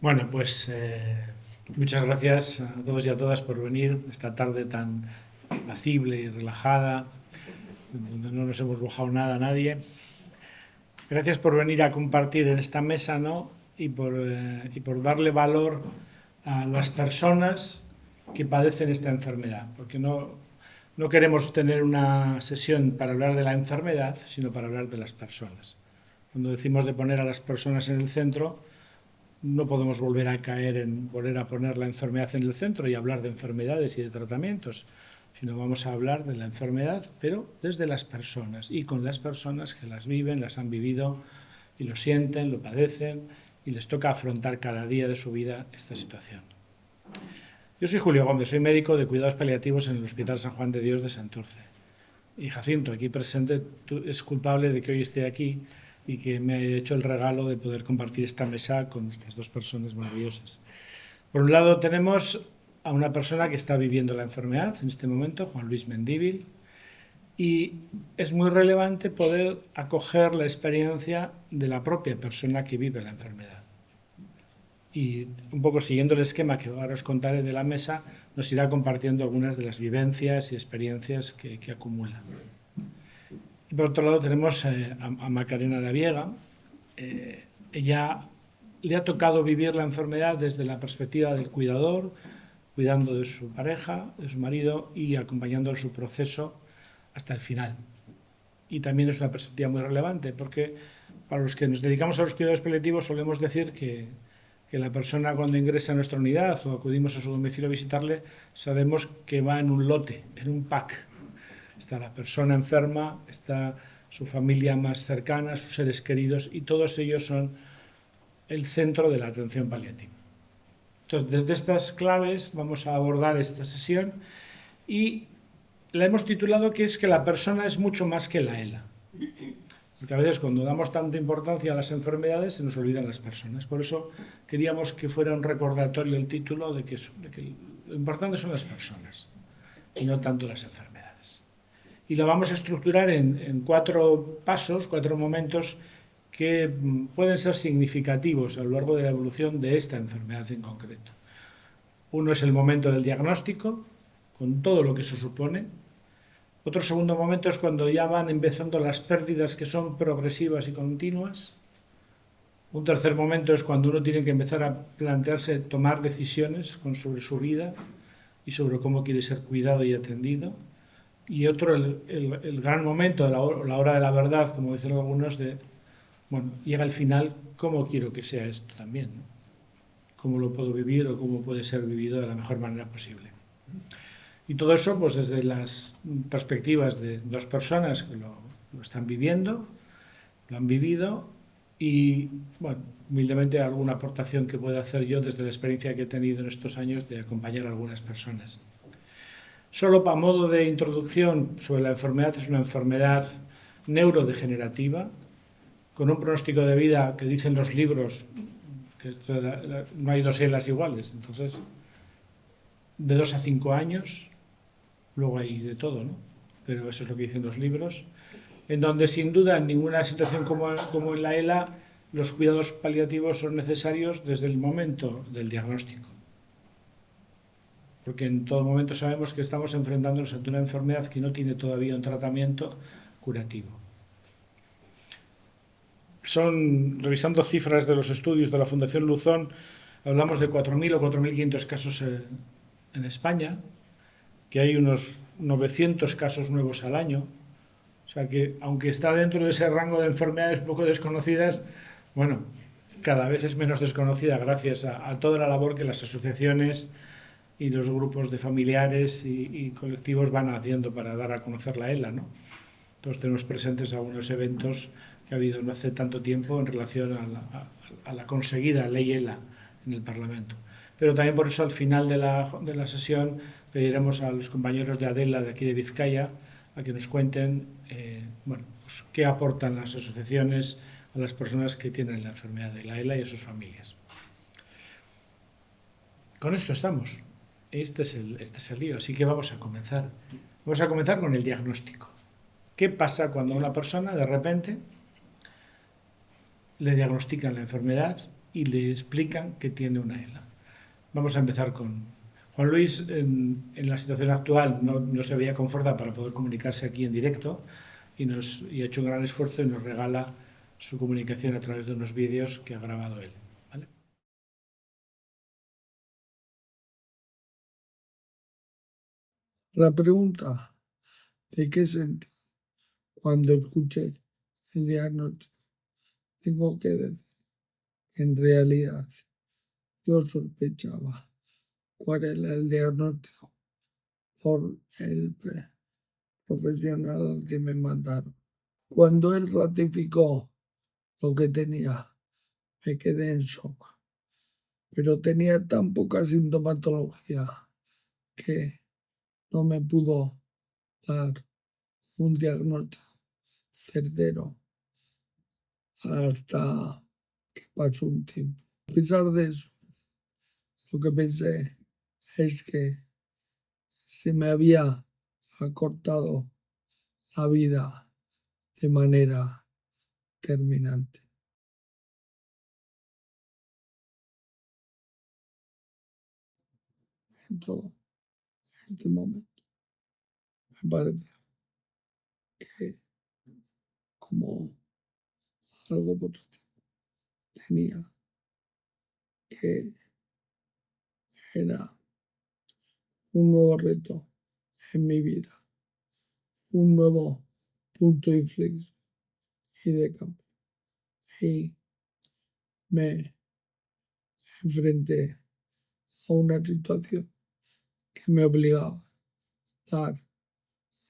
Bueno, pues muchas gracias a todos y a todas por venir esta tarde tan apacible y relajada, donde no nos hemos bajado nada a nadie. Gracias por venir a compartir en esta mesa, ¿no? Y por darle valor a las personas que padecen esta enfermedad, porque no queremos tener una sesión para hablar de la enfermedad, sino para hablar de las personas. Cuando decimos de poner a las personas en el centro, no podemos volver a caer en volver a poner la enfermedad en el centro y hablar de enfermedades y de tratamientos, sino vamos a hablar de la enfermedad, pero desde las personas y con las personas que las viven, las han vivido y lo sienten, lo padecen y les toca afrontar cada día de su vida esta situación. Yo soy Julio Gómez, soy médico de cuidados paliativos en el Hospital San Juan de Dios de Santurce. Y Jacinto, aquí presente, es culpable de que hoy esté aquí y que me ha hecho el regalo de poder compartir esta mesa con estas dos personas maravillosas. Por un lado tenemos a una persona que está viviendo la enfermedad en este momento, Juan Luis Mendívil, y es muy relevante poder acoger la experiencia de la propia persona que vive la enfermedad. Y un poco siguiendo el esquema que ahora os contaré de la mesa, nos irá compartiendo algunas de las vivencias y experiencias que acumula. Y por otro lado tenemos a Macarena Daviega. Ella le ha tocado vivir la enfermedad desde la perspectiva del cuidador, cuidando de su pareja, de su marido y acompañando en su proceso hasta el final. Y también es una perspectiva muy relevante porque para los que nos dedicamos a los cuidados paliativos solemos decir que la persona cuando ingresa a nuestra unidad o acudimos a su domicilio a visitarle, sabemos que va en un lote, en un pack. Está la persona enferma, está su familia más cercana, sus seres queridos, y todos ellos son el centro de la atención paliativa. Entonces, desde estas claves vamos a abordar esta sesión y la hemos titulado que es que la persona es mucho más que la ELA. Porque a veces cuando damos tanta importancia a las enfermedades se nos olvidan las personas. Por eso queríamos que fuera un recordatorio el título de que lo importante son las personas y no tanto las enfermedades. Y lo vamos a estructurar en 4 pasos, 4 momentos que pueden ser significativos a lo largo de la evolución de esta enfermedad en concreto. Uno es el momento del diagnóstico, con todo lo que eso supone. Otro segundo momento es cuando ya van empezando las pérdidas que son progresivas y continuas. Un tercer momento es cuando uno tiene que empezar a plantearse tomar decisiones sobre su vida y sobre cómo quiere ser cuidado y atendido. Y otro, el gran momento, la hora de la verdad, como dicen algunos, bueno, llega al final, ¿cómo quiero que sea esto también? ¿No? ¿Cómo lo puedo vivir o cómo puede ser vivido de la mejor manera posible? Y todo eso, pues desde las perspectivas de dos personas que lo están viviendo, lo han vivido y, bueno, humildemente alguna aportación que pueda hacer yo desde la experiencia que he tenido en estos años de acompañar a algunas personas. Solo para modo de introducción sobre la enfermedad, es una enfermedad neurodegenerativa, con un pronóstico de vida que dicen los libros que no hay dos ELAs iguales, entonces de 2 a 5 años, luego hay de todo, ¿no? Pero eso es lo que dicen los libros, en donde sin duda en ninguna situación como en la ELA los cuidados paliativos son necesarios desde el momento del diagnóstico. Porque en todo momento sabemos que estamos enfrentándonos ante una enfermedad que no tiene todavía un tratamiento curativo. Revisando cifras de los estudios de la Fundación Luzón, hablamos de 4.000 o 4.500 casos en España, que hay unos 900 casos nuevos al año. O sea que, aunque está dentro de ese rango de enfermedades poco desconocidas, bueno, cada vez es menos desconocida gracias a toda la labor que las asociaciones y los grupos de familiares y colectivos van haciendo para dar a conocer la ELA, ¿no? Todos tenemos presentes algunos eventos que ha habido no hace tanto tiempo en relación a la conseguida ley ELA en el Parlamento. Pero también por eso al final de la sesión pediremos a los compañeros de ADELA de aquí de Vizcaya a que nos cuenten bueno, pues, qué aportan las asociaciones a las personas que tienen la enfermedad de la ELA y a sus familias. Con esto estamos. Este es el lío, así que vamos a comenzar. Vamos a comenzar con el diagnóstico. ¿Qué pasa cuando una persona de repente le diagnostican la enfermedad y le explican que tiene una ELA. Vamos a empezar con Juan Luis. En la situación actual no se veía con fuerza para poder comunicarse aquí en directo y ha hecho un gran esfuerzo y nos regala su comunicación a través de unos vídeos que ha grabado él. ¿Vale? La pregunta de qué sentí cuando escuché el diagnóstico, tengo que decir que en realidad yo sospechaba cuál era el diagnóstico por el profesional al que me mandaron. Cuando él ratificó lo que tenía, me quedé en shock. Pero tenía tan poca sintomatología que no me pudo dar un diagnóstico certero hasta que pasó un tiempo. A pesar de eso, lo que pensé es que se me había acortado la vida de manera terminante. En todo este momento me pareció que como algo positivo tenía que era un nuevo reto en mi vida, un nuevo punto de inflexión y de cambio. Y me enfrenté a una situación que me obligaba a dar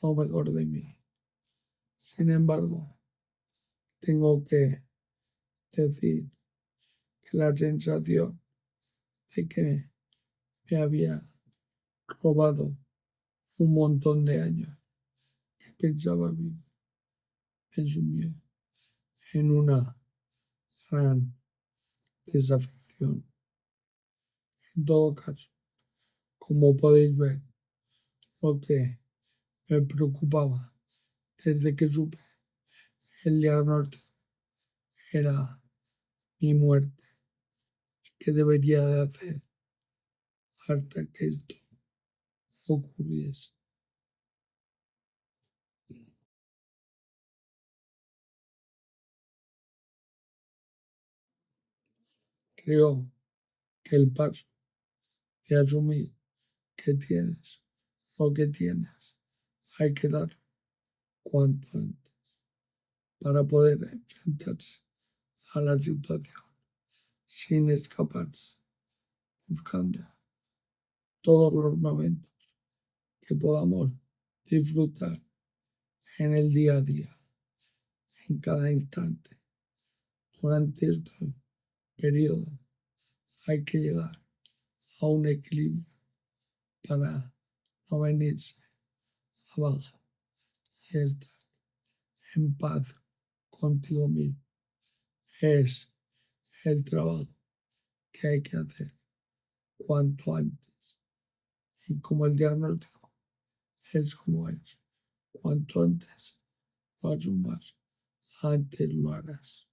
lo mejor de mí. Sin embargo, tengo que decir que la sensación de que me había robado un montón de años que pensaba vivir me sumió en una gran desafección. En todo caso, como podéis ver, lo que me preocupaba desde que supe el diagnóstico era mi muerte. ¿Qué debería de hacer hasta que esto ocurriese? Creo que el paso de asumir que tienes lo que tienes hay que dar cuanto antes para poder enfrentarse a la situación sin escaparse, buscando todos los momentos que podamos disfrutar en el día a día, en cada instante. Durante este periodo hay que llegar a un equilibrio para no venirse abajo y estar en paz contigo mismo. Es el trabajo que hay que hacer cuanto antes. Y como el diagnóstico es como es, cuanto antes lo asumas, antes lo harás.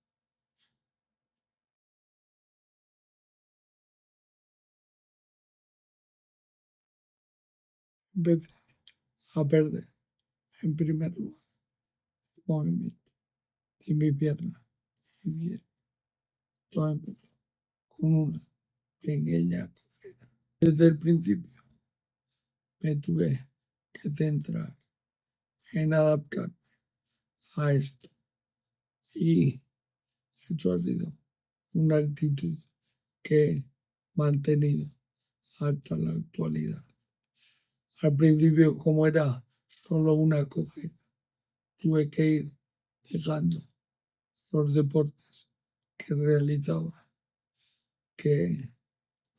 Empecé a perder, en primer lugar, el movimiento de mi pierna izquierda. Todo empezó con una pequeña cojera. Desde el principio me tuve que centrar en adaptarme a esto y eso ha sido una actitud que he mantenido hasta la actualidad. Al principio, como era solo una cojera, tuve que ir dejando los deportes que realizaba, que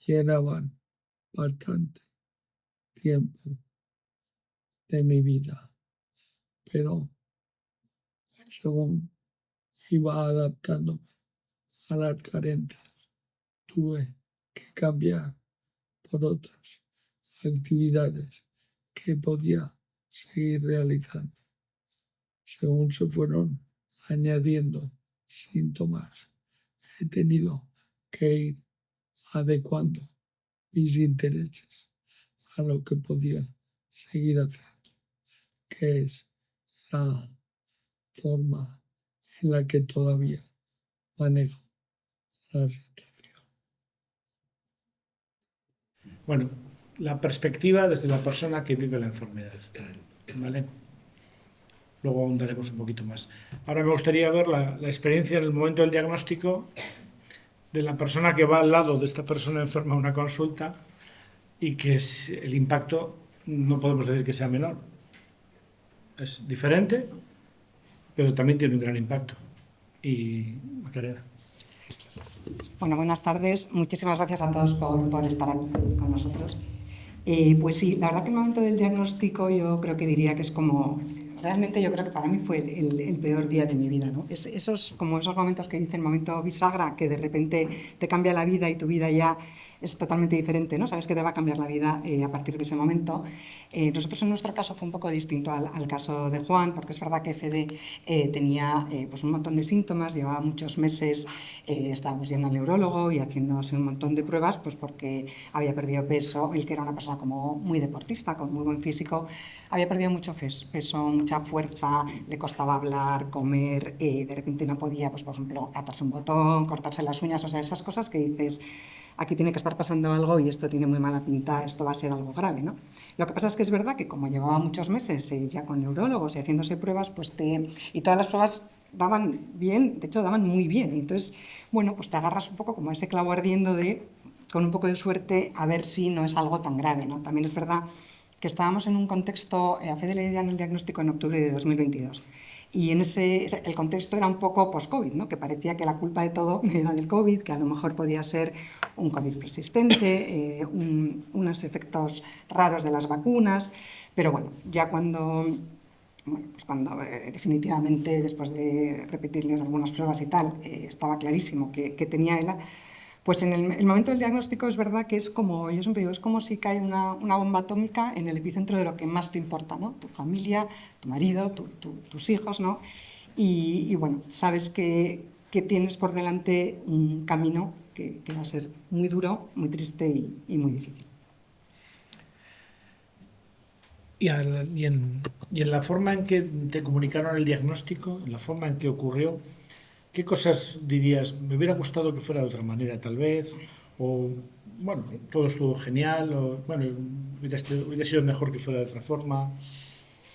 llenaban bastante tiempo de mi vida. Pero según iba adaptándome a las carencias, tuve que cambiar por otras actividades que podía seguir realizando. Según se fueron añadiendo síntomas, he tenido que ir adecuando mis intereses a lo que podía seguir haciendo, que es la forma en la que todavía manejo la situación. Bueno, la perspectiva desde la persona que vive la enfermedad, ¿vale? Luego ahondaremos un poquito más. Ahora me gustaría ver la experiencia en el momento del diagnóstico de la persona que va al lado de esta persona enferma a una consulta y que el impacto no podemos decir que sea menor. Es diferente, pero también tiene un gran impacto. Y Macarena. Bueno, buenas tardes. Muchísimas gracias a todos por estar aquí con nosotros. Pues sí, la verdad que el momento del diagnóstico yo creo que diría que es como... Realmente yo creo que para mí fue el peor día de mi vida, ¿no? Esos momentos que dicen momento bisagra, que de repente te cambia la vida y tu vida ya es totalmente diferente, ¿no? Sabes que te va a cambiar la vida a partir de ese momento. Nosotros en nuestro caso fue un poco distinto al caso de Juan, porque es verdad que Fede tenía pues un montón de síntomas, llevaba muchos meses, estábamos yendo al neurólogo y haciéndose un montón de pruebas, pues porque había perdido peso, él que era una persona como muy deportista, con muy buen físico, había perdido mucho peso, mucha fuerza, le costaba hablar, comer, de repente no podía, pues por ejemplo, atarse un botón, cortarse las uñas, o sea, esas cosas que dices, aquí tiene que estar pasando algo y esto tiene muy mala pinta, esto va a ser algo grave, ¿no? Lo que pasa es que es verdad que como llevaba muchos meses ya con neurólogos y haciéndose pruebas, pues y todas las pruebas daban bien, de hecho daban muy bien, y entonces, bueno, pues te agarras un poco como a ese clavo ardiendo de, con un poco de suerte, a ver si no es algo tan grave, ¿no? También es verdad que estábamos en un contexto, a Fede le dieron el diagnóstico en octubre de 2022, y en el contexto era un poco post-COVID, ¿no? Que parecía que la culpa de todo era del COVID, que a lo mejor podía ser un COVID persistente, unos efectos raros de las vacunas, pero bueno, ya cuando definitivamente, después de repetirles algunas pruebas y tal, estaba clarísimo que tenía ELA, pues en el momento del diagnóstico es verdad que es como, yo siempre digo, es como si cae una bomba atómica en el epicentro de lo que más te importa, ¿no? Tu familia, tu marido, tus hijos, ¿no? Y bueno, sabes que tienes por delante un camino que va a ser muy duro, muy triste y muy difícil. Y en la forma en que te comunicaron el diagnóstico, en la forma en que ocurrió, ¿qué cosas dirías? Me hubiera gustado que fuera de otra manera, tal vez, o bueno, todo estuvo genial, o bueno, hubiera sido mejor que fuera de otra forma.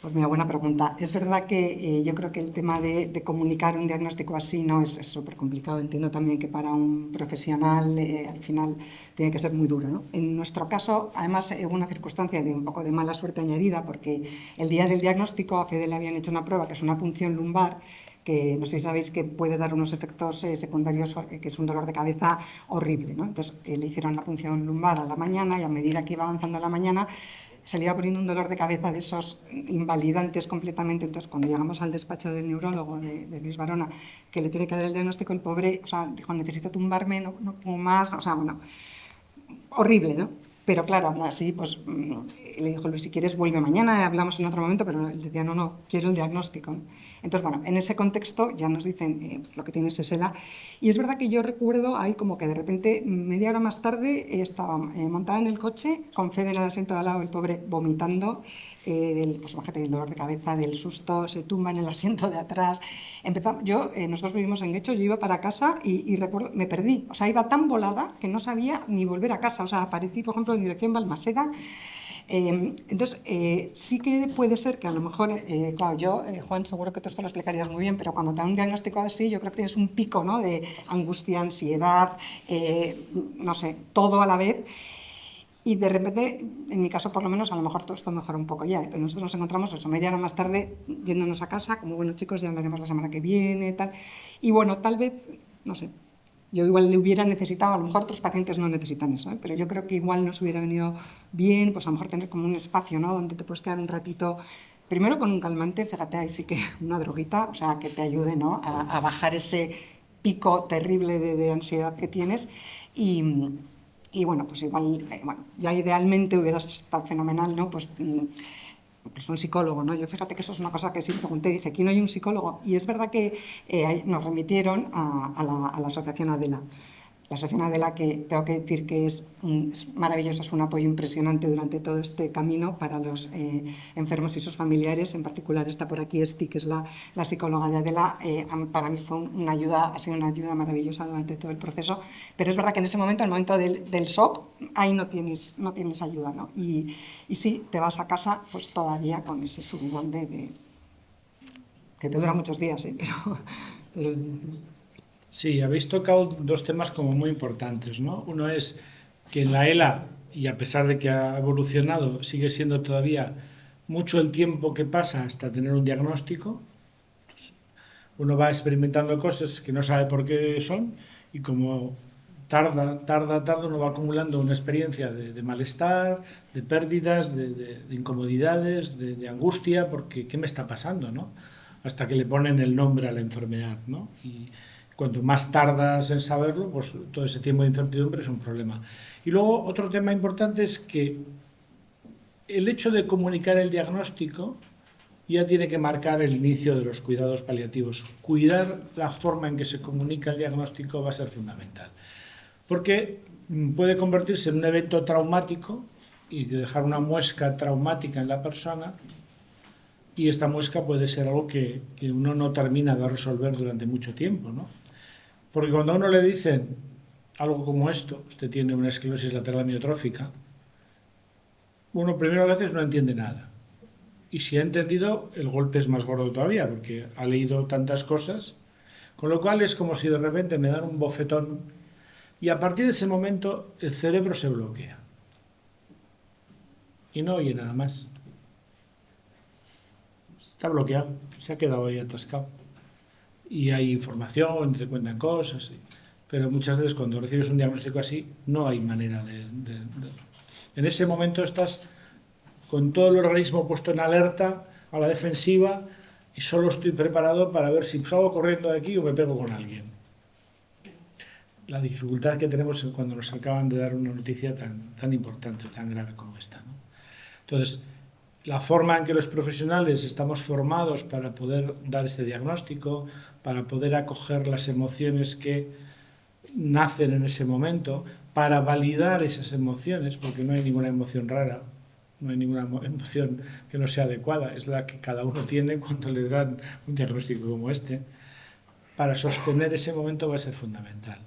Pues mira, buena pregunta. Es verdad que yo creo que el tema de comunicar un diagnóstico así no es súper complicado. Entiendo también que para un profesional al final tiene que ser muy duro, ¿no? En nuestro caso, además, hubo una circunstancia de un poco de mala suerte añadida, porque el día del diagnóstico a Fede le habían hecho una prueba que es una punción lumbar, que no sé si sabéis que puede dar unos efectos secundarios, que es un dolor de cabeza horrible, ¿no? Entonces le hicieron la punción lumbar a la mañana y a medida que iba avanzando la mañana se le iba poniendo un dolor de cabeza de esos invalidantes completamente. Entonces, cuando llegamos al despacho del neurólogo de Luis Barona, que le tiene que dar el diagnóstico, el pobre, o sea, dijo, necesito tumbarme, no puedo más, o sea, bueno, horrible, ¿no? Pero claro, aún así, pues le dijo Luis, si quieres vuelve mañana, hablamos en otro momento, pero él decía, no, quiero el diagnóstico. Entonces, bueno, en ese contexto ya nos dicen lo que tienes es ELA. Y es verdad que yo recuerdo ahí como que de repente, media hora más tarde, estaba montada en el coche, con Fede en el asiento de al lado, el pobre vomitando, pues imagínate, del dolor de cabeza, del susto, se tumba en el asiento de atrás. Nosotros vivimos en Guecho, yo iba para casa y recuerdo, me perdí. O sea, iba tan volada que no sabía ni volver a casa. O sea, aparecí, por ejemplo, en dirección Balmaseda. Entonces, sí que puede ser que a lo mejor, claro, Juan, seguro que tú esto lo explicarías muy bien, pero cuando te dan un diagnóstico así, yo creo que tienes un pico, ¿no? De angustia, ansiedad, no sé, todo a la vez. Y de repente, en mi caso por lo menos, a lo mejor todo esto mejora un poco ya, pero nosotros nos encontramos eso, media hora más tarde yéndonos a casa, como bueno chicos, ya hablaremos la semana que viene, tal. Y bueno, tal vez, no sé, yo igual le hubiera necesitado, a lo mejor otros pacientes no necesitan eso, pero yo creo que igual nos hubiera venido bien, pues a lo mejor tener como un espacio, ¿no? Donde te puedes quedar un ratito, primero con un calmante, fíjate, ahí sí que una droguita, o sea, que te ayude, ¿no? A bajar ese pico terrible de ansiedad que tienes y bueno, pues igual, bueno, ya idealmente hubieras estado fenomenal, ¿no? Pues incluso un psicólogo, ¿no? Yo fíjate que eso es una cosa que sí pregunté, dije, aquí no hay un psicólogo. Y es verdad que nos remitieron a la asociación Adela. La asociación Adela, que tengo que decir que es maravillosa, es un apoyo impresionante durante todo este camino para los enfermos y sus familiares. En particular está por aquí Esti, que es la psicóloga de Adela. Para mí fue una ayuda, ha sido una ayuda maravillosa durante todo el proceso. Pero es verdad que en ese momento, el momento del shock, ahí no tienes ayuda, ¿no? Y sí, te vas a casa pues todavía con ese subidón que te dura muchos días, pero Sí, habéis tocado dos temas como muy importantes, ¿no? Uno es que en la ELA, y a pesar de que ha evolucionado, sigue siendo todavía mucho el tiempo que pasa hasta tener un diagnóstico. Uno va experimentando cosas que no sabe por qué son y como tarda, uno va acumulando una experiencia de malestar, de pérdidas, de incomodidades, de angustia, porque ¿qué me está pasando, no? Hasta que le ponen el nombre a la enfermedad, ¿no? Y cuanto más tardas en saberlo, pues todo ese tiempo de incertidumbre es un problema. Y luego otro tema importante es que el hecho de comunicar el diagnóstico ya tiene que marcar el inicio de los cuidados paliativos. Cuidar la forma en que se comunica el diagnóstico va a ser fundamental, porque puede convertirse en un evento traumático y dejar una muesca traumática en la persona, y esta muesca puede ser algo que uno no termina de resolver durante mucho tiempo, ¿no? Porque cuando a uno le dicen algo como esto, usted tiene una esclerosis lateral amiotrófica, uno primero a veces no entiende nada. Y si ha entendido, el golpe es más gordo todavía, porque ha leído tantas cosas, con lo cual es como si de repente me dan un bofetón y a partir de ese momento el cerebro se bloquea y no oye nada más. Está bloqueado, se ha quedado ahí atascado. Y hay información, te cuentan cosas, pero muchas veces cuando recibes un diagnóstico así, no hay manera de... En ese momento estás con todo el organismo puesto en alerta, a la defensiva, y solo estoy preparado para ver si salgo corriendo de aquí o me pego con alguien. La dificultad que tenemos cuando nos acaban de dar una noticia tan importante o tan grave como esta, ¿no? Entonces, la forma en que los profesionales estamos formados para poder dar este diagnóstico, para poder acoger las emociones que nacen en ese momento, para validar esas emociones, porque no hay ninguna emoción rara, no hay ninguna emoción que no sea adecuada, es la que cada uno tiene cuando le dan un diagnóstico como este. Para sostener ese momento va a ser fundamental.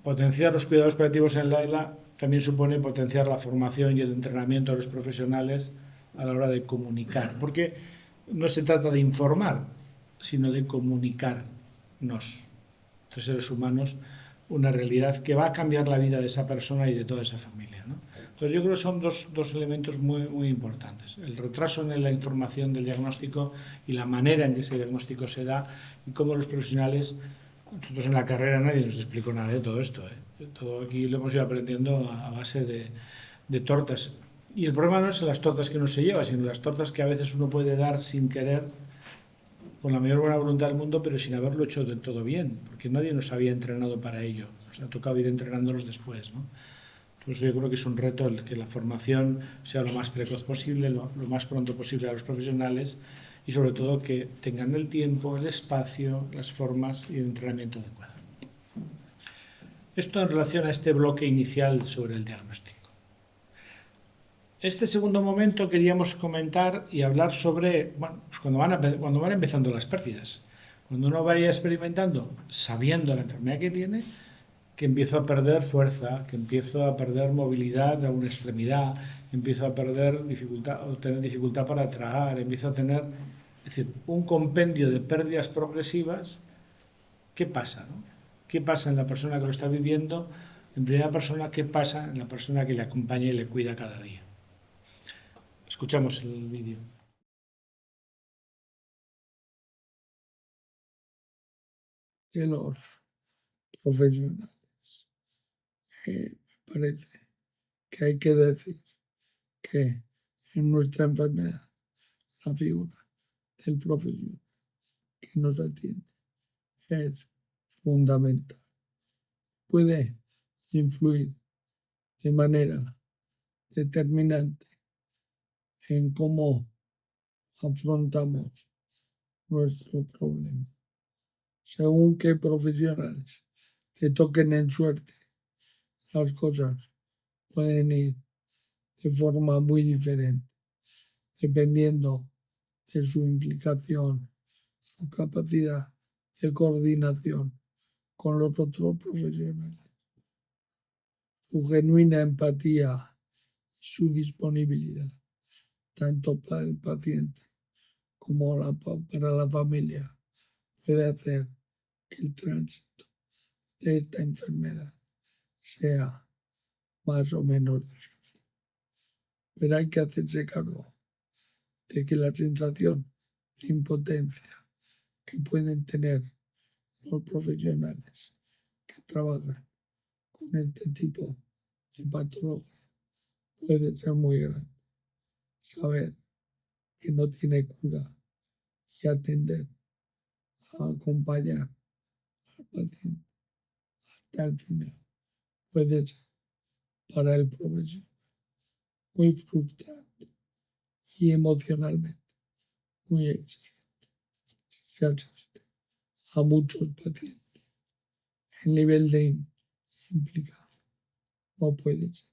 Potenciar los cuidados paliativos en la ELA también supone potenciar la formación y el entrenamiento de los profesionales a la hora de comunicar, porque no se trata de informar, sino de comunicarnos, entre seres humanos, una realidad que va a cambiar la vida de esa persona y de toda esa familia, ¿no? Entonces yo creo que son dos elementos muy importantes. El retraso en la información del diagnóstico y la manera en que ese diagnóstico se da y cómo los profesionales... Nosotros en la carrera nadie nos explicó nada de todo esto, ¿eh? Todo aquí lo hemos ido aprendiendo a base de tortas. Y el problema no es las tortas que uno se lleva, sino las tortas que a veces uno puede dar sin querer, con la mayor buena voluntad del mundo, pero sin haberlo hecho del todo bien, porque nadie nos había entrenado para ello. Nos ha tocado ir entrenándonos después, ¿no? Entonces yo creo que es un reto el que la formación sea lo más precoz posible, lo más pronto posible a los profesionales, y sobre todo que tengan el tiempo, el espacio, las formas y el entrenamiento adecuado. Esto en relación a este bloque inicial sobre el diagnóstico. Este segundo momento queríamos comentar y hablar sobre, bueno, pues cuando van empezando las pérdidas. Cuando uno vaya experimentando, sabiendo la enfermedad que tiene, que empiezo a perder fuerza, que empiezo a perder movilidad de alguna extremidad, empiezo a perder dificultad o tener dificultad para tragar, empiezo a tener, es decir, un compendio de pérdidas progresivas. ¿Qué pasa, no? ¿Qué pasa en la persona que lo está viviendo? En primera persona, ¿qué pasa en la persona que le acompaña y le cuida cada día? Escuchamos el vídeo. Que los profesionales, me parece que hay que decir que en nuestra enfermedad la figura del profesional que nos atiende es fundamental. Puede influir de manera determinante en cómo afrontamos nuestro problema. Según qué profesionales te toquen en suerte, las cosas pueden ir de forma muy diferente, dependiendo de su implicación, su capacidad de coordinación con los otros profesionales, su genuina empatía y su disponibilidad, tanto para el paciente como para la familia, puede hacer que el tránsito de esta enfermedad sea más o menos difícil. Pero hay que hacerse cargo de que la sensación de impotencia que pueden tener los profesionales que trabajan con este tipo de patología puede ser muy grande. Saber que no tiene cura y atender a acompañar al paciente hasta el final puede ser para el profesional muy frustrante y emocionalmente muy exigente. Se asiste a muchos pacientes. El nivel de implicación no puede ser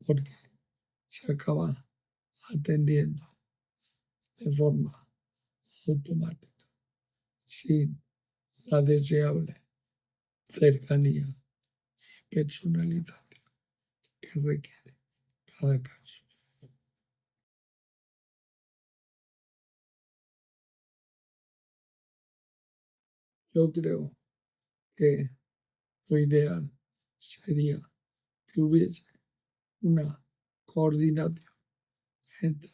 porque se acaba atendiendo de forma automática, sin la deseable cercanía y personalización que requiere cada caso. Yo creo que lo ideal sería que hubiese una coordinación entre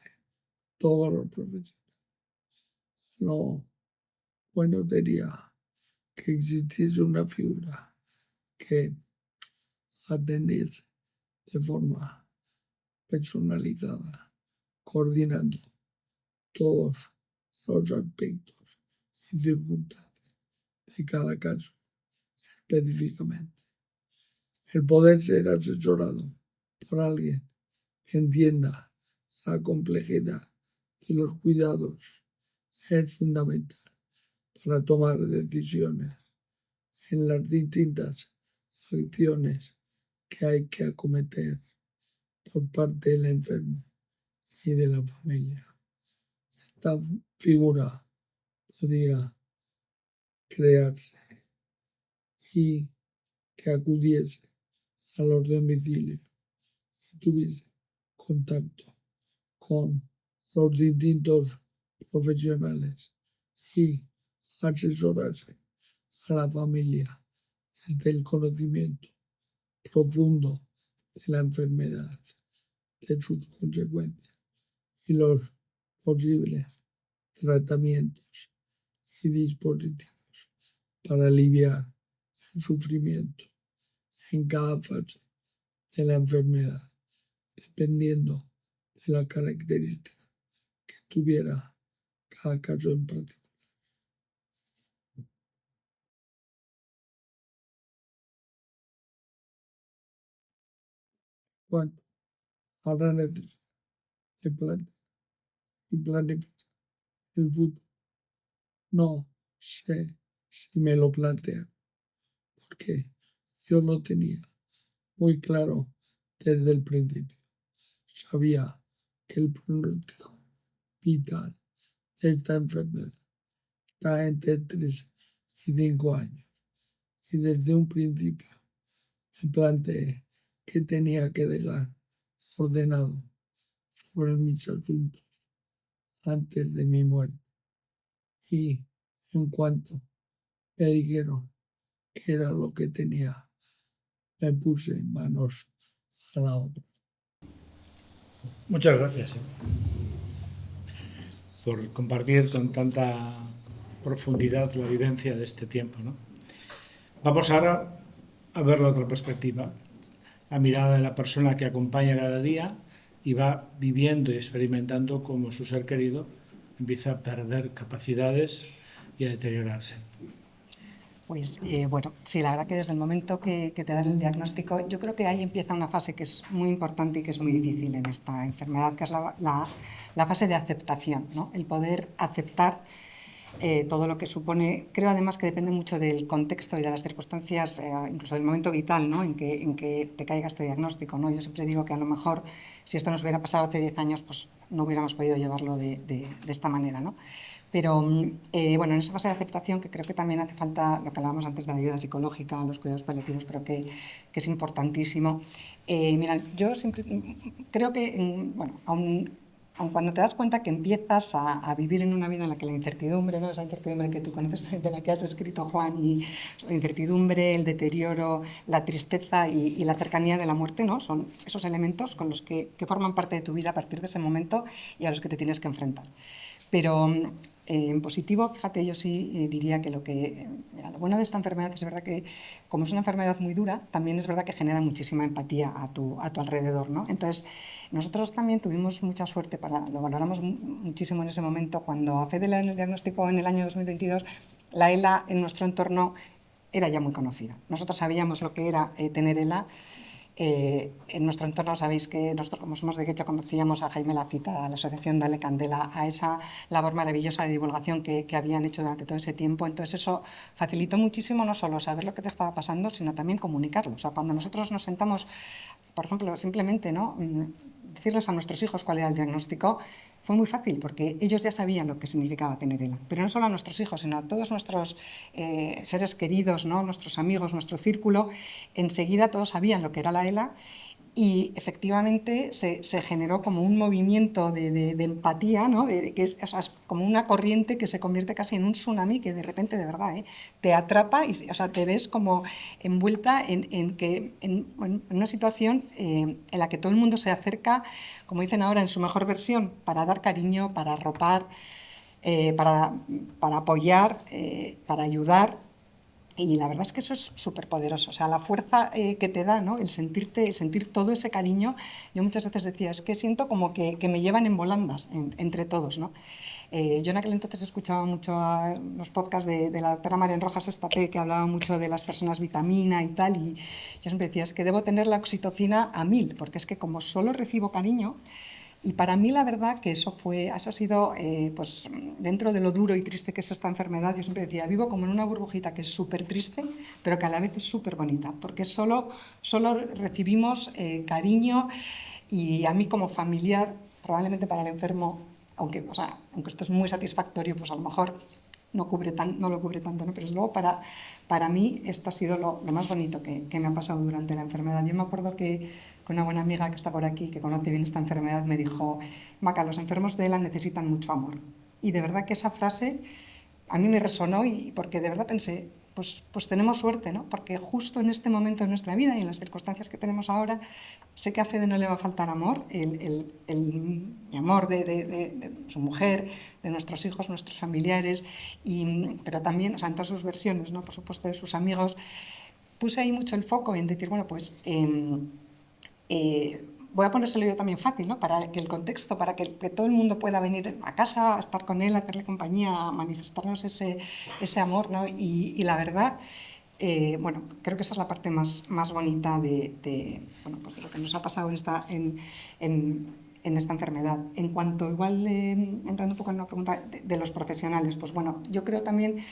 todos los profesionales. Lo bueno sería que existiese una figura que atendiese de forma personalizada, coordinando todos los aspectos y circunstancias de cada caso específicamente. El poder ser asesorado por alguien que entienda la complejidad de los cuidados es fundamental para tomar decisiones en las distintas acciones que hay que acometer por parte del enfermo y de la familia. Esta figura podría crearse y que acudiese a los domicilios y tuviese contacto con los distintos profesionales y asesorarse a la familia desde el conocimiento profundo de la enfermedad, de sus consecuencias y los posibles tratamientos y dispositivos para aliviar el sufrimiento en cada fase de la enfermedad, dependiendo de la característica que tuviera cada caso en particular. Cuanto a la necesidad de plantear y planificar el futuro, no sé si me lo plantean, porque yo lo tenía muy claro desde el principio. Sabía que el pronóstico vital de esta enfermedad está entre 3 y 5 años. Y desde un principio me planteé que tenía que dejar ordenado sobre mis asuntos antes de mi muerte. Y en cuanto me dijeron que era lo que tenía, me puse manos a la obra. Muchas gracias por compartir con tanta profundidad la vivencia de este tiempo, ¿no? Vamos ahora a ver la otra perspectiva, la mirada de la persona que acompaña cada día y va viviendo y experimentando cómo su ser querido empieza a perder capacidades y a deteriorarse. Pues bueno, sí, la verdad que desde el momento que te dan el diagnóstico, yo creo que ahí empieza una fase que es muy importante y que es muy difícil en esta enfermedad, que es la fase de aceptación, ¿no? El poder aceptar todo lo que supone. Creo además que depende mucho del contexto y de las circunstancias, incluso del momento vital, ¿no? en que te caiga este diagnóstico, ¿no? Yo siempre digo que a lo mejor si esto nos hubiera pasado hace 10 años, pues no hubiéramos podido llevarlo de esta manera, ¿no? Pero bueno, en esa fase de aceptación, que creo que también hace falta, lo que hablábamos antes de la ayuda psicológica, los cuidados paliativos, creo que es importantísimo. Mira, yo siempre creo que, bueno, aun cuando te das cuenta que empiezas a vivir en una vida en la que la incertidumbre, ¿no? Esa incertidumbre que tú conoces, de la que has escrito, Juan, y la incertidumbre, el deterioro, la tristeza y la cercanía de la muerte, ¿no? Son esos elementos con los que forman parte de tu vida a partir de ese momento y a los que te tienes que enfrentar. Pero en positivo, fíjate, yo sí diría que lo bueno de esta enfermedad es verdad que, como es una enfermedad muy dura, también es verdad que genera muchísima empatía a tu alrededor, ¿no? Entonces, nosotros también tuvimos mucha suerte, lo valoramos muchísimo en ese momento, cuando a Fede le dan el diagnóstico en el año 2022, la ELA en nuestro entorno era ya muy conocida. Nosotros sabíamos lo que era tener ELA. En nuestro entorno sabéis que nosotros, como somos de Guecho, conocíamos a Jaime Lafita, a la asociación Dale Candela, a esa labor maravillosa de divulgación que habían hecho durante todo ese tiempo. Entonces eso facilitó muchísimo no solo saber lo que te estaba pasando, sino también comunicarlo. O sea, cuando nosotros nos sentamos, por ejemplo, simplemente, ¿no?, decirles a nuestros hijos cuál era el diagnóstico, fue muy fácil, porque ellos ya sabían lo que significaba tener ELA. Pero no solo a nuestros hijos, sino a todos nuestros seres queridos, ¿no?, nuestros amigos, nuestro círculo. Enseguida todos sabían lo que era la ELA y efectivamente se generó como un movimiento de empatía, ¿no? Que es como una corriente que se convierte casi en un tsunami que de repente, de verdad, te atrapa y te ves como envuelta en una situación en la que todo el mundo se acerca, como dicen ahora, en su mejor versión, para dar cariño, para arropar, para apoyar, para ayudar. Y la verdad es que eso es súper poderoso. O sea, la fuerza que te da, ¿no?, el sentir todo ese cariño. Yo muchas veces decía, es que siento como que me llevan en volandas entre todos, ¿no? Yo en aquel entonces escuchaba mucho los podcasts de la doctora Marian Rojas Estapé, que hablaba mucho de las personas vitamina y tal, y yo siempre decía, es que debo tener la oxitocina a 1000, porque es que como solo recibo cariño. Y para mí la verdad que eso ha sido, pues dentro de lo duro y triste que es esta enfermedad, yo siempre decía, vivo como en una burbujita que es súper triste, pero que a la vez es súper bonita, porque solo recibimos cariño, y a mí como familiar, probablemente para el enfermo, aunque esto es muy satisfactorio, pues a lo mejor no lo cubre tanto, ¿no? Pero luego para mí esto ha sido lo más bonito que me ha pasado durante la enfermedad. Yo me acuerdo que una buena amiga que está por aquí, que conoce bien esta enfermedad, me dijo, Maca, los enfermos de ELA necesitan mucho amor. Y de verdad que esa frase a mí me resonó, y porque de verdad pensé, pues tenemos suerte, ¿no? Porque justo en este momento de nuestra vida y en las circunstancias que tenemos ahora, sé que a Fede no le va a faltar amor, el amor de su mujer, de nuestros hijos, nuestros familiares, pero también, en todas sus versiones, ¿no?, por supuesto, de sus amigos. Puse ahí mucho el foco en decir, bueno, pues voy a ponérselo yo también fácil, ¿no?, para que el contexto, para que todo el mundo pueda venir a casa, a estar con él, a hacerle compañía, a manifestarnos ese amor, ¿no? Y la verdad, bueno, creo que esa es la parte más bonita de lo que nos ha pasado en esta enfermedad. En cuanto, igual, entrando un poco en una pregunta de los profesionales, pues bueno, yo creo también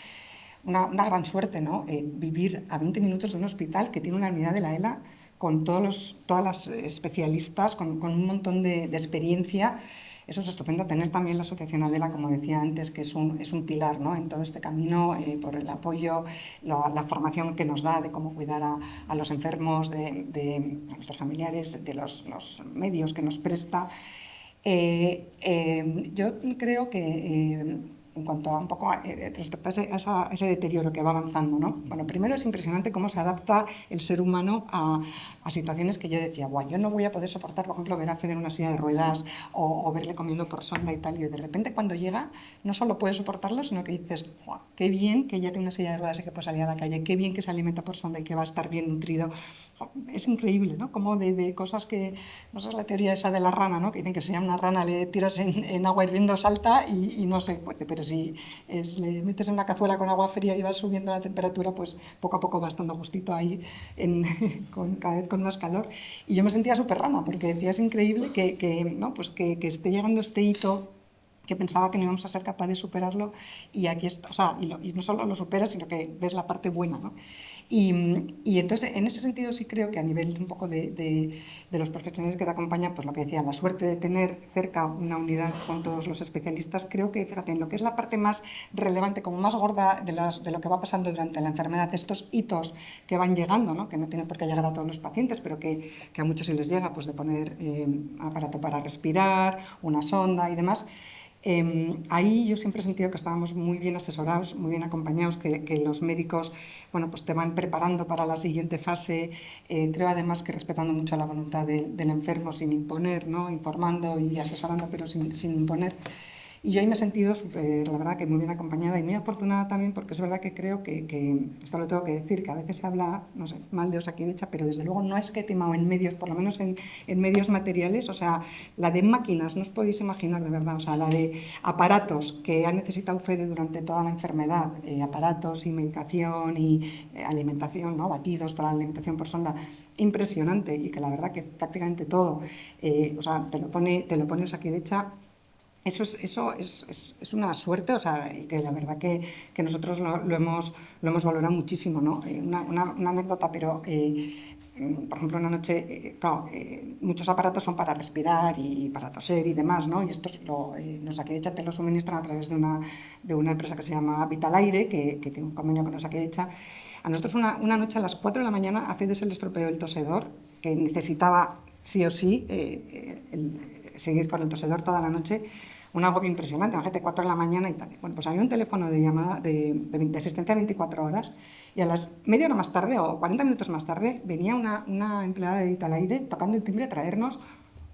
una gran suerte, ¿no?, vivir a 20 minutos de un hospital que tiene una unidad de la ELA con todas las especialistas, con un montón de experiencia. Eso es estupendo. Tener también la Asociación Adela, como decía antes, que es un pilar, ¿no?, en todo este camino, por el apoyo, la formación que nos da de cómo cuidar a los enfermos, de nuestros familiares, de los medios que nos presta. Yo creo que en cuanto a un poco respecto a ese deterioro que va avanzando, ¿no? Bueno, primero es impresionante cómo se adapta el ser humano a situaciones que yo decía, yo no voy a poder soportar, por ejemplo, ver a Fede en una silla de ruedas o verle comiendo por sonda y tal, y de repente cuando llega no solo puedes soportarlo, sino que dices, qué bien que ya tiene una silla de ruedas y que puede salir a la calle, qué bien que se alimenta por sonda y que va a estar bien nutrido. Es increíble, ¿no?, como de cosas que, no sé, es la teoría esa de la rana, ¿no?, que dicen que si a una rana le tiras en agua hirviendo salta y no sé, pero si le metes en una cazuela con agua fría y vas subiendo la temperatura, pues poco a poco va estando justito ahí, cada vez con más calor. Y yo me sentía súper rana, porque decía, es increíble ¿no? Pues que esté llegando este hito que pensaba que no íbamos a ser capaces de superarlo, y aquí está, o sea, y no solo lo superas, sino que ves la parte buena, ¿no? Y entonces, en ese sentido, sí creo que a nivel un poco de los profesionales que te acompañan, pues lo que decía, la suerte de tener cerca una unidad con todos los especialistas, creo que, fíjate, en lo que es la parte más relevante, como más gorda de lo que va pasando durante la enfermedad, estos hitos que van llegando, ¿no? Que no tienen por qué llegar a todos los pacientes, pero que a muchos sí les llega, pues de poner aparato para respirar, una sonda y demás. Ahí yo siempre he sentido que estábamos muy bien asesorados, muy bien acompañados, que los médicos, bueno, pues te van preparando para la siguiente fase. Creo además que respetando mucho la voluntad del enfermo, sin imponer, ¿no? Informando y asesorando, pero sin imponer. Y yo ahí me he sentido la verdad, que muy bien acompañada y muy afortunada también, porque es verdad que creo que esto lo tengo que decir, que a veces se habla, no sé, mal de Osakidetza, pero desde luego no ha escatimado en medios, por lo menos en medios materiales, o sea, la de máquinas, no os podéis imaginar de verdad, o sea, la de aparatos que ha necesitado Fede durante toda la enfermedad, aparatos y medicación y alimentación, ¿no? Batidos para la alimentación por sonda, impresionante, y que la verdad que prácticamente todo, o sea, te lo pone Osakidetza. Eso es una suerte, o sea, y que la verdad que nosotros lo hemos valorado muchísimo, ¿no? Una anécdota, pero por ejemplo, una noche, claro, muchos aparatos son para respirar y para toser y demás, ¿no? Y estos Osakidetza te lo suministran a través de una empresa que se llama Vitalaire, que tiene un convenio con Osakidetza. A nosotros una noche a las 4 de la mañana a Fede se le estropeó el tosedor, que necesitaba sí o sí seguir con el tosedor toda la noche. Un agobio impresionante, imagínate, 4 de la mañana y tal. Bueno, pues había un teléfono de llamada de asistencia 24 horas, y a las media hora más tarde o 40 minutos más tarde venía una empleada de Vitalaire tocando el timbre a traernos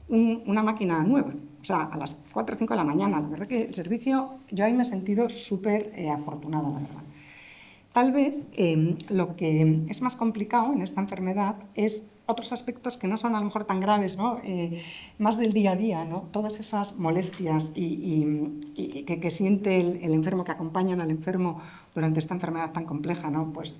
una máquina nueva. O sea, a las 4 o 5 de la mañana. La verdad que el servicio, yo ahí me he sentido súper afortunada, la verdad. Tal vez lo que es más complicado en esta enfermedad es otros aspectos que no son a lo mejor tan graves, ¿no? Más del día a día, ¿no? Todas esas molestias que siente el enfermo, que acompañan al enfermo durante esta enfermedad tan compleja, ¿no? Pues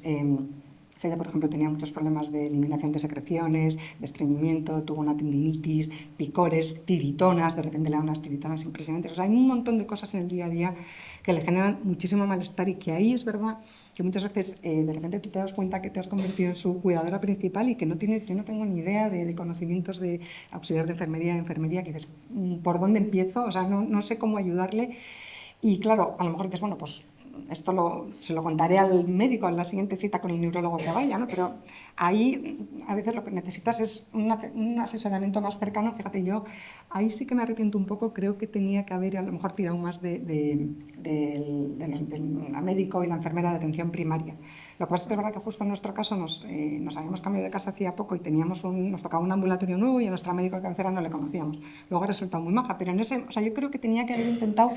Fede, por ejemplo, tenía muchos problemas de eliminación de secreciones, de estreñimiento, tuvo una tendinitis, picores, tiritonas, de repente le dan unas tiritonas impresionantes. O sea, hay un montón de cosas en el día a día que le generan muchísimo malestar, y que ahí es verdad que muchas veces de repente tú te das cuenta que te has convertido en su cuidadora principal y que yo no tengo ni idea de conocimientos de auxiliar de enfermería, que dices, ¿por dónde empiezo? O sea, no sé cómo ayudarle. Y claro, a lo mejor dices, bueno, pues esto se lo contaré al médico en la siguiente cita con el neurólogo que vaya, ¿no? Pero ahí a veces lo que necesitas es un asesoramiento más cercano. Fíjate, yo ahí sí que me arrepiento un poco, creo que tenía que haber a lo mejor tirado más del médico y la enfermera de atención primaria. Lo que pasa es que es verdad que justo en nuestro caso nos habíamos cambiado de casa hacía poco y nos tocaba un ambulatorio nuevo, y a nuestra médico de cabecera no le conocíamos. Luego ha resultado muy maja, pero o sea, yo creo que tenía que haber intentado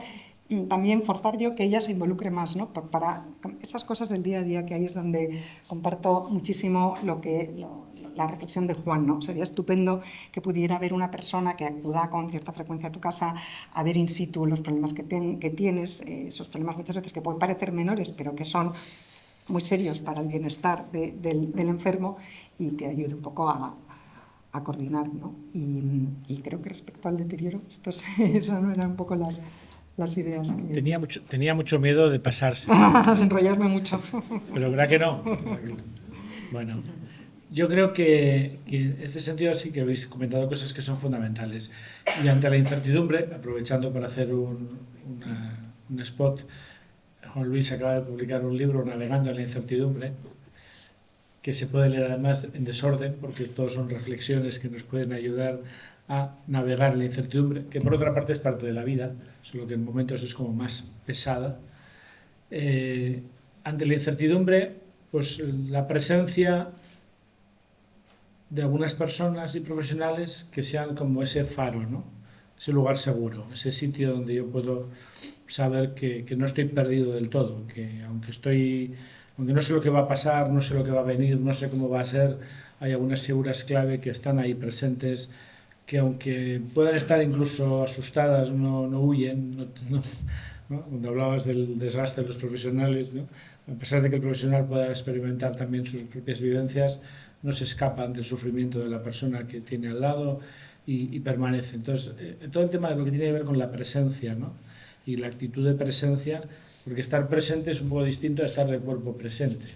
también forzar yo que ella se involucre más, ¿no? Para esas cosas del día a día, que ahí es donde comparto muchísimo la reflexión de Juan, ¿no? Sería estupendo que pudiera haber una persona que acuda con cierta frecuencia a tu casa a ver in situ los problemas que tienes, esos problemas muchas veces que pueden parecer menores, pero que son muy serios para el bienestar del enfermo, y que ayude un poco a coordinar, ¿no? Y creo que respecto al deterioro, esas no eran un poco las ideas. Tenía mucho miedo de pasarse. De enrollarme mucho. Pero ¿verdad que no? Bueno, yo creo que en este sentido sí que habéis comentado cosas que son fundamentales. Y ante la incertidumbre, aprovechando para hacer un spot, Juan Luis acaba de publicar un libro, Navegando en la incertidumbre, que se puede leer además en desorden, porque todos son reflexiones que nos pueden ayudar a navegar en la incertidumbre, que por otra parte es parte de la vida, solo que en momentos es como más pesada. Ante la incertidumbre, pues la presencia de algunas personas y profesionales que sean como ese faro, ¿no? Ese lugar seguro, ese sitio donde yo puedo saber que no estoy perdido del todo, que aunque no sé lo que va a pasar, no sé lo que va a venir, no sé cómo va a ser, hay algunas figuras clave que están ahí presentes, que aunque puedan estar incluso asustadas, no huyen, ¿no? Cuando hablabas del desgaste de los profesionales, ¿no? A pesar de que el profesional pueda experimentar también sus propias vivencias, no se escapan del sufrimiento de la persona que tiene al lado y permanece. Entonces, todo el tema de lo que tiene que ver con la presencia, ¿no? Y la actitud de presencia, porque estar presente es un poco distinto a estar de cuerpo presente.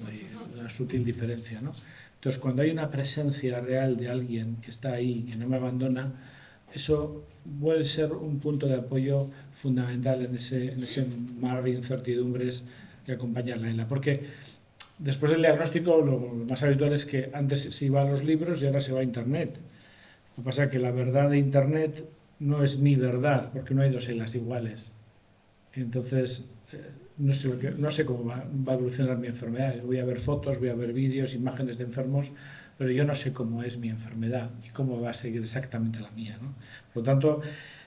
Hay una sutil diferencia, ¿no? Entonces, cuando hay una presencia real de alguien que está ahí, que no me abandona, eso puede ser un punto de apoyo fundamental en ese mar de incertidumbres que acompaña a la isla. Porque después del diagnóstico, lo más habitual es que antes se iba a los libros y ahora se va a Internet. Lo que pasa es que la verdad de Internet no es mi verdad, porque no hay dos islas iguales. Entonces, no sé cómo va a evolucionar mi enfermedad. Voy a ver fotos, voy a ver vídeos, imágenes de enfermos, pero yo no sé cómo es mi enfermedad y cómo va a seguir exactamente la mía, ¿no? Por lo tanto,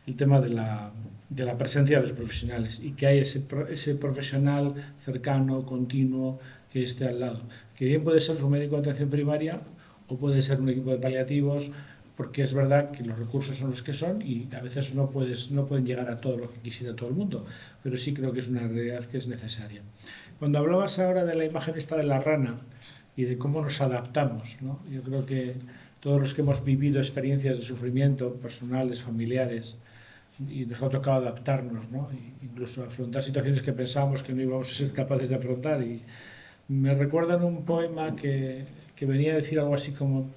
el tema de la presencia de los profesionales y que hay ese profesional cercano, continuo, que esté al lado. Que bien puede ser su médico de atención primaria o puede ser un equipo de paliativos, porque es verdad que los recursos son los que son y a veces no pueden llegar a todo lo que quisiera todo el mundo, pero sí creo que es una realidad que es necesaria. Cuando hablabas ahora de la imagen esta de la rana y de cómo nos adaptamos, ¿no? Yo creo que todos los que hemos vivido experiencias de sufrimiento personales, familiares, y nos ha tocado adaptarnos, ¿no? Incluso afrontar situaciones que pensábamos que no íbamos a ser capaces de afrontar. Y me recuerdan un poema que venía a decir algo así como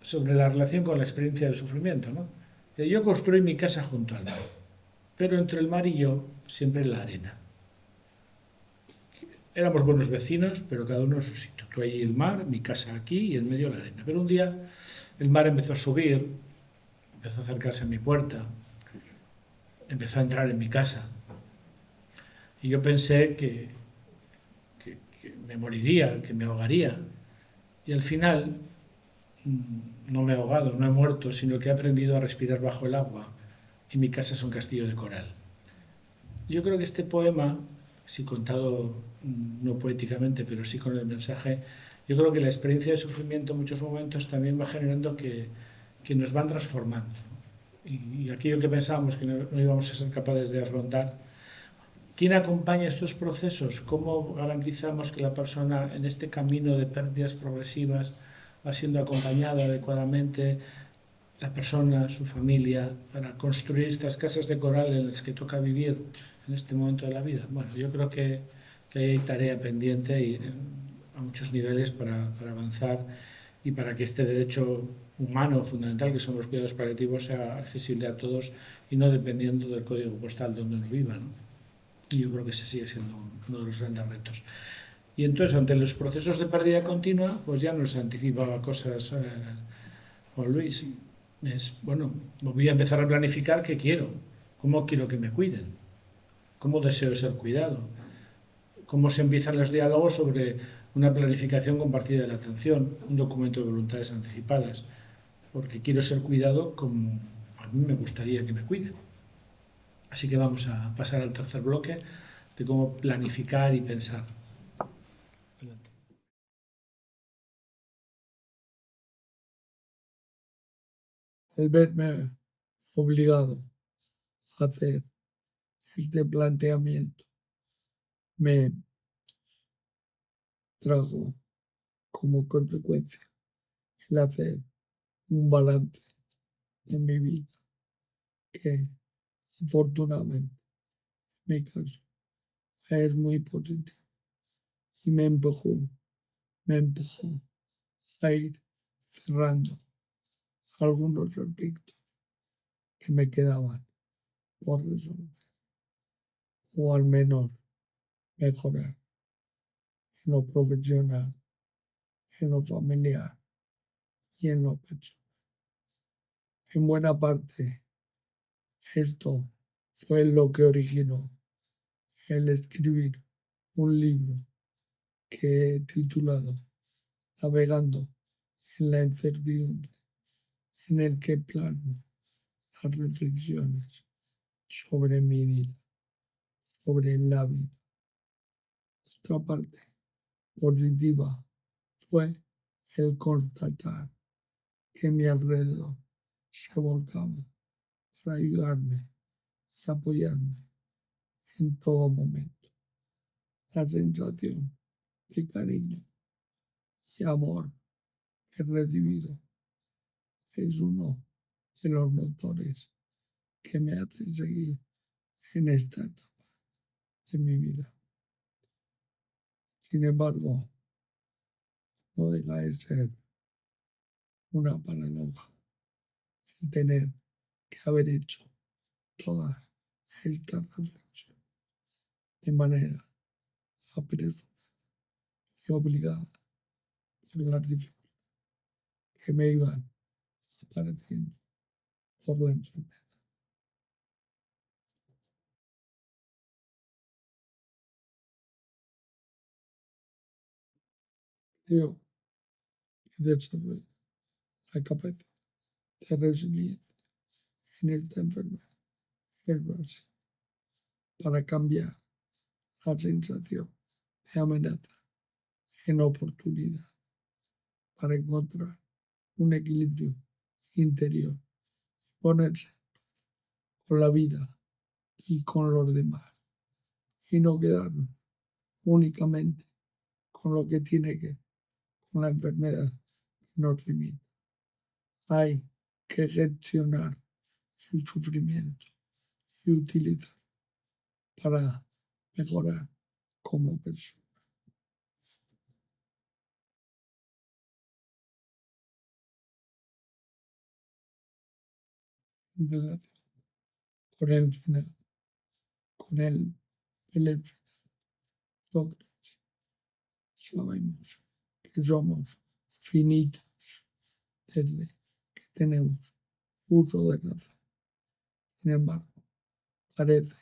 sobre la relación con la experiencia del sufrimiento, ¿no? Yo construí mi casa junto al mar, pero entre el mar y yo siempre la arena. Éramos buenos vecinos, pero cada uno en su sitio. Tú allí el mar, mi casa aquí y en medio la arena. Pero un día el mar empezó a subir, empezó a acercarse a mi puerta, empezó a entrar en mi casa. Y yo pensé que me moriría, que me ahogaría. Y al final no me he ahogado, no he muerto, sino que he aprendido a respirar bajo el agua. Y mi casa es un castillo de coral. Yo creo que este poema, si contado no poéticamente, pero sí con el mensaje, yo creo que la experiencia de sufrimiento en muchos momentos también va generando que nos van transformando. Y aquello que pensábamos que no íbamos a ser capaces de afrontar, ¿quién acompaña estos procesos? ¿Cómo garantizamos que la persona en este camino de pérdidas progresivas va siendo acompañada adecuadamente, la persona, su familia, para construir estas casas de coral en las que toca vivir en este momento de la vida? Bueno, yo creo que hay tarea pendiente y a muchos niveles para avanzar y para que este derecho humano fundamental, que son los cuidados paliativos, sea accesible a todos y no dependiendo del código postal donde uno viva, ¿no? Y yo creo que ese sigue siendo uno de los grandes retos. Y entonces, ante los procesos de pérdida continua, pues ya nos anticipaba cosas Juan Luis. Bueno, voy a empezar a planificar qué quiero, cómo quiero que me cuiden, cómo deseo ser cuidado, cómo se empiezan los diálogos sobre una planificación compartida de la atención, un documento de voluntades anticipadas, porque quiero ser cuidado como a mí me gustaría que me cuiden. Así que vamos a pasar al tercer bloque de cómo planificar y pensar. El verme obligado a hacer este planteamiento me trajo como consecuencia el hacer un balance en mi vida que afortunadamente en mi caso es muy positivo y me empujó a ir cerrando algunos aspectos que me quedaban por resolver o al menos mejorar en lo profesional, en lo familiar y en lo personal. En buena parte esto fue lo que originó el escribir un libro que he titulado Navegando en la incertidumbre, en el que plasmo las reflexiones sobre mi vida, sobre la vida. Otra parte positiva fue el constatar que mi alrededor se volcaba para ayudarme y apoyarme en todo momento. La sensación de cariño y amor que he recibido es uno de los motores que me hacen seguir en esta etapa de mi vida. Sin embargo, no deja de ser una paradoja el tener que haber hecho toda esta reflexión de manera apresurada y obligada por las dificultades que me iban apareciendo por la enfermedad. Creo que desarrollé la capacidad de resiliencia en esta enfermedad es básica para cambiar la sensación de amenaza en oportunidad, para encontrar un equilibrio interior, ponerse con la vida y con los demás y no quedarnos únicamente con lo que tiene que con la enfermedad que nos limita. Hay que gestionar el sufrimiento y utilizar para mejorar como persona. En relación con el final, con el final, yo creo que sabemos que somos finitos desde que tenemos uso de razón. Sin embargo, parece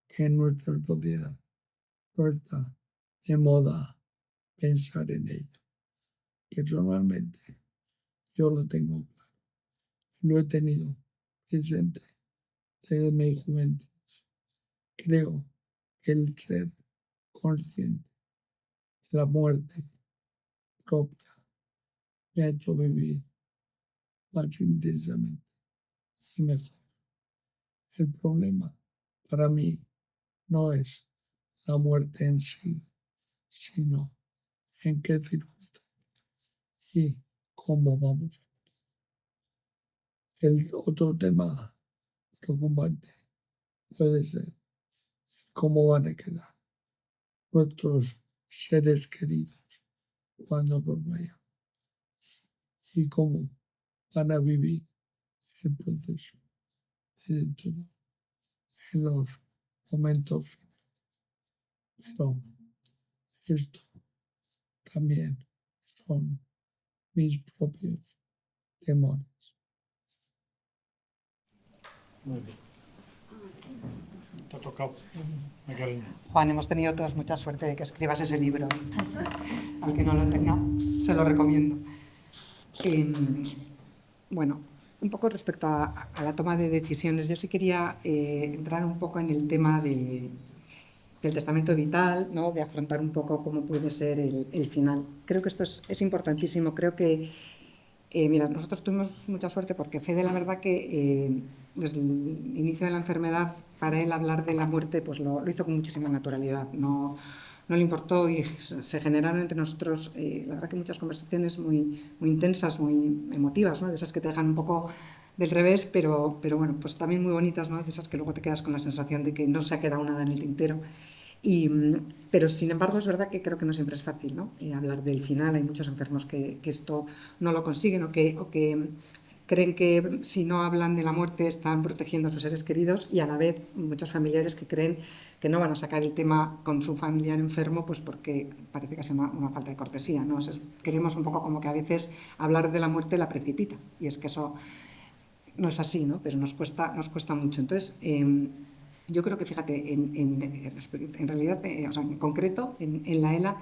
que en nuestra sociedad no está de moda pensar en ello. Personalmente, yo lo tengo claro, lo he tenido presente desde mi juventud. Creo que el ser consciente de la muerte propia me ha hecho vivir más intensamente y mejor. El problema para mí no es la muerte en sí, sino en qué circunstancias y cómo vamos. El otro tema preocupante puede ser cómo van a quedar nuestros seres queridos cuando nos vayamos y cómo van a vivir el proceso de todo en los momentos finales. Pero esto también son mis propios temores. Muy bien. Te ha tocado, Macarena. Juan, hemos tenido todos mucha suerte de que escribas ese libro. Al que no lo tenga, se lo recomiendo. Bueno, un poco respecto a la toma de decisiones, yo sí quería entrar un poco en el tema del testamento vital, ¿no? De afrontar un poco cómo puede ser el final. Creo que esto es importantísimo. Creo que, mira, nosotros tuvimos mucha suerte porque Fede, la verdad que desde el inicio de la enfermedad, para él hablar de la muerte pues lo hizo con muchísima naturalidad. No le importó y se generaron entre nosotros, la verdad que muchas conversaciones muy intensas, muy emotivas, ¿no? De esas que te dejan un poco del revés, pero bueno, pues también muy bonitas, ¿no? De esas que luego te quedas con la sensación de que no se ha quedado nada en el tintero. Pero sin embargo es verdad que creo que no siempre es fácil, ¿no? Hablar del final. Hay muchos enfermos que esto no lo consiguen o que creen que si no hablan de la muerte están protegiendo a sus seres queridos, y a la vez muchos familiares que creen que no van a sacar el tema con su familiar enfermo pues porque parece que es una falta de cortesía, ¿no? Queremos un poco como que a veces hablar de la muerte la precipita, y es que eso no es así, ¿no? Pero nos cuesta mucho. Entonces, yo creo que, fíjate, en realidad, o sea, en concreto, en la ELA,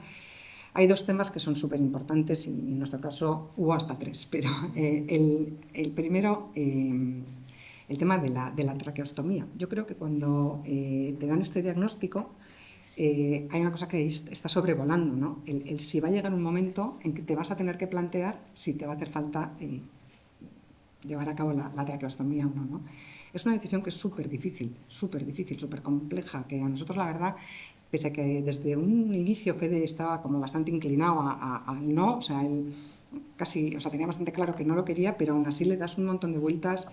hay dos temas que son súper importantes, y en nuestro caso hubo hasta tres, pero el primero, el tema de la traqueostomía. Yo creo que cuando te dan este diagnóstico, hay una cosa que está sobrevolando, ¿no? El si va a llegar un momento en que te vas a tener que plantear si te va a hacer falta llevar a cabo la traqueostomía o no, ¿no? Es una decisión que es súper difícil, súper compleja, que a nosotros la verdad, pese a que desde un inicio Fede estaba como bastante inclinado al no, o sea, él casi, o sea, tenía bastante claro que no lo quería, pero aún así le das un montón de vueltas,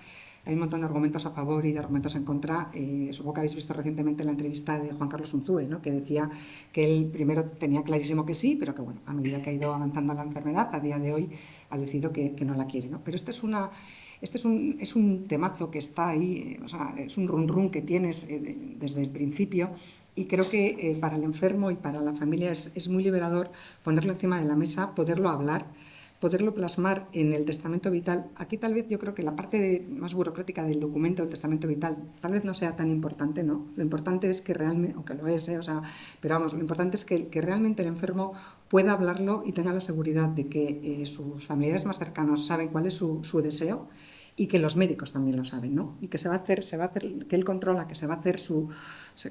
hay un montón de argumentos a favor y de argumentos en contra. Supongo que habéis visto recientemente la entrevista de Juan Carlos Unzúe, ¿no? Que decía que él primero tenía clarísimo que sí, pero que bueno, a medida que ha ido avanzando la enfermedad, a día de hoy ha decidido que no la quiere, ¿no? Pero es un temazo que está ahí, o sea, es un run run que tienes desde el principio, y creo que para el enfermo y para la familia es muy liberador ponerlo encima de la mesa, poderlo hablar, poderlo plasmar en el testamento vital. Aquí tal vez yo creo que la parte más burocrática del documento del testamento vital tal vez no sea tan importante, ¿no? Lo importante es que realmente, aunque lo es, o sea, pero vamos, lo importante es que realmente el enfermo pueda hablarlo y tenga la seguridad de que sus familiares más cercanos saben cuál es su deseo, y que los médicos también lo saben, ¿no? Y que se va a hacer, que él controla, que se va a hacer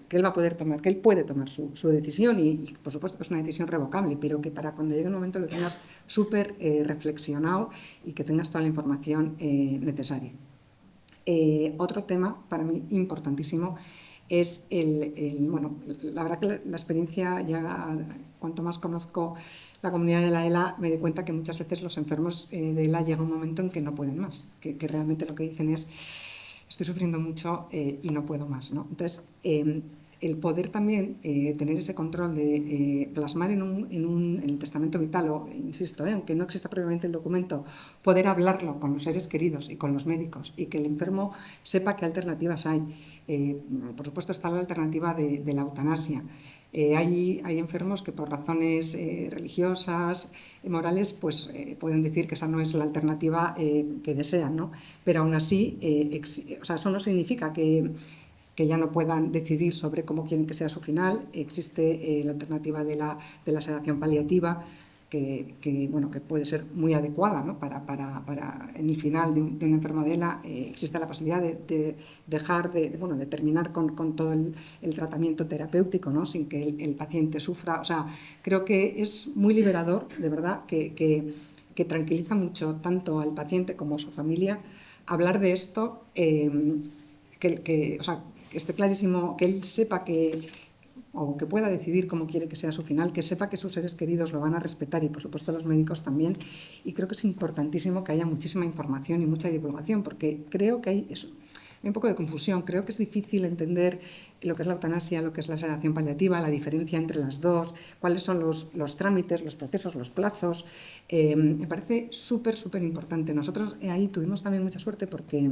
que él va a poder tomar, que él puede tomar su decisión, y por supuesto que es una decisión revocable, pero que para cuando llegue el momento lo tengas súper reflexionado y que tengas toda la información necesaria. Otro tema para mí importantísimo es bueno, la verdad que la experiencia, ya cuanto más conozco la comunidad de la ELA, me doy cuenta que muchas veces los enfermos de ELA llega un momento en que no pueden más, que realmente lo que dicen es: estoy sufriendo mucho y no puedo más, ¿no? Entonces, el poder también tener ese control de plasmar en el testamento vital, o insisto, aunque no exista previamente el documento, poder hablarlo con los seres queridos y con los médicos, y que el enfermo sepa qué alternativas hay. Por supuesto está la alternativa de la eutanasia. Hay enfermos que por razones religiosas, morales, pues pueden decir que esa no es la alternativa que desean, ¿no? Pero aún así, o sea, eso no significa que ya no puedan decidir sobre cómo quieren que sea su final. Existe la alternativa de la sedación paliativa, bueno, que puede ser muy adecuada, ¿no? para en el final de una enfermo de ELA. Existe la posibilidad de dejar de terminar con todo el tratamiento terapéutico, ¿no? Sin que el paciente sufra. O sea, creo que es muy liberador, de verdad, que tranquiliza mucho tanto al paciente como a su familia hablar de esto, o sea, que esté clarísimo, que él sepa o que pueda decidir cómo quiere que sea su final, que sepa que sus seres queridos lo van a respetar, y por supuesto los médicos también. Y creo que es importantísimo que haya muchísima información y mucha divulgación, porque creo que hay un poco de confusión. Creo que es difícil entender lo que es la eutanasia, lo que es la sedación paliativa, la diferencia entre las dos, cuáles son los trámites, los procesos, los plazos. Me parece súper importante. Nosotros ahí tuvimos también mucha suerte porque,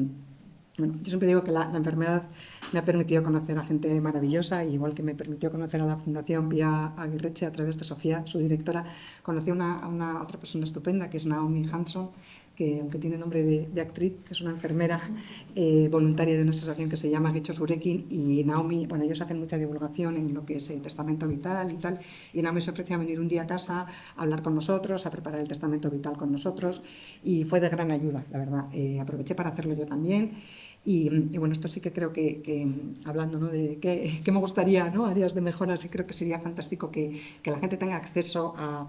bueno, yo siempre digo que la enfermedad me ha permitido conocer a gente maravillosa, igual que me permitió conocer a la Fundación Pia Aguirreche a través de Sofía, su directora. Conocí a una otra persona estupenda, que es Naomi Hanson, que aunque tiene nombre de actriz, es una enfermera voluntaria de una asociación que se llama Getxo Zurekin. Y Naomi, bueno, ellos hacen mucha divulgación en lo que es el testamento vital y tal, y Naomi se ofreció a venir un día a casa a hablar con nosotros, a preparar el testamento vital con nosotros, y fue de gran ayuda, la verdad. Aproveché para hacerlo yo también. Y bueno, esto sí que creo que hablando, ¿no?, de qué me gustaría, ¿no?, áreas de mejora, sí creo que sería fantástico que la gente tenga acceso a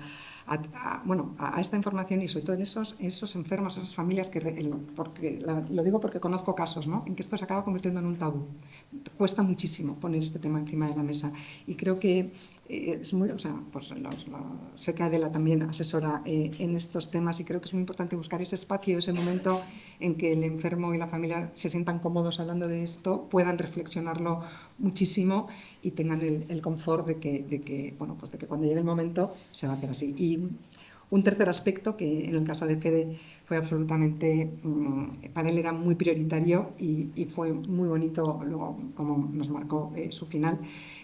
esta información, y sobre todo en esos enfermos, esas familias, lo digo porque conozco casos, ¿no?, en que esto se acaba convirtiendo en un tabú. Cuesta muchísimo poner este tema encima de la mesa, y creo que es muy, o sea, pues sé que Adela también asesora en estos temas, y creo que es muy importante buscar ese espacio, ese momento en que el enfermo y la familia se sientan cómodos hablando de esto, puedan reflexionarlo muchísimo y tengan el confort de que cuando llegue el momento se va a hacer así. Y un tercer aspecto, que en el caso de Fede fue absolutamente, para él era muy prioritario, y fue muy bonito luego como nos marcó su final.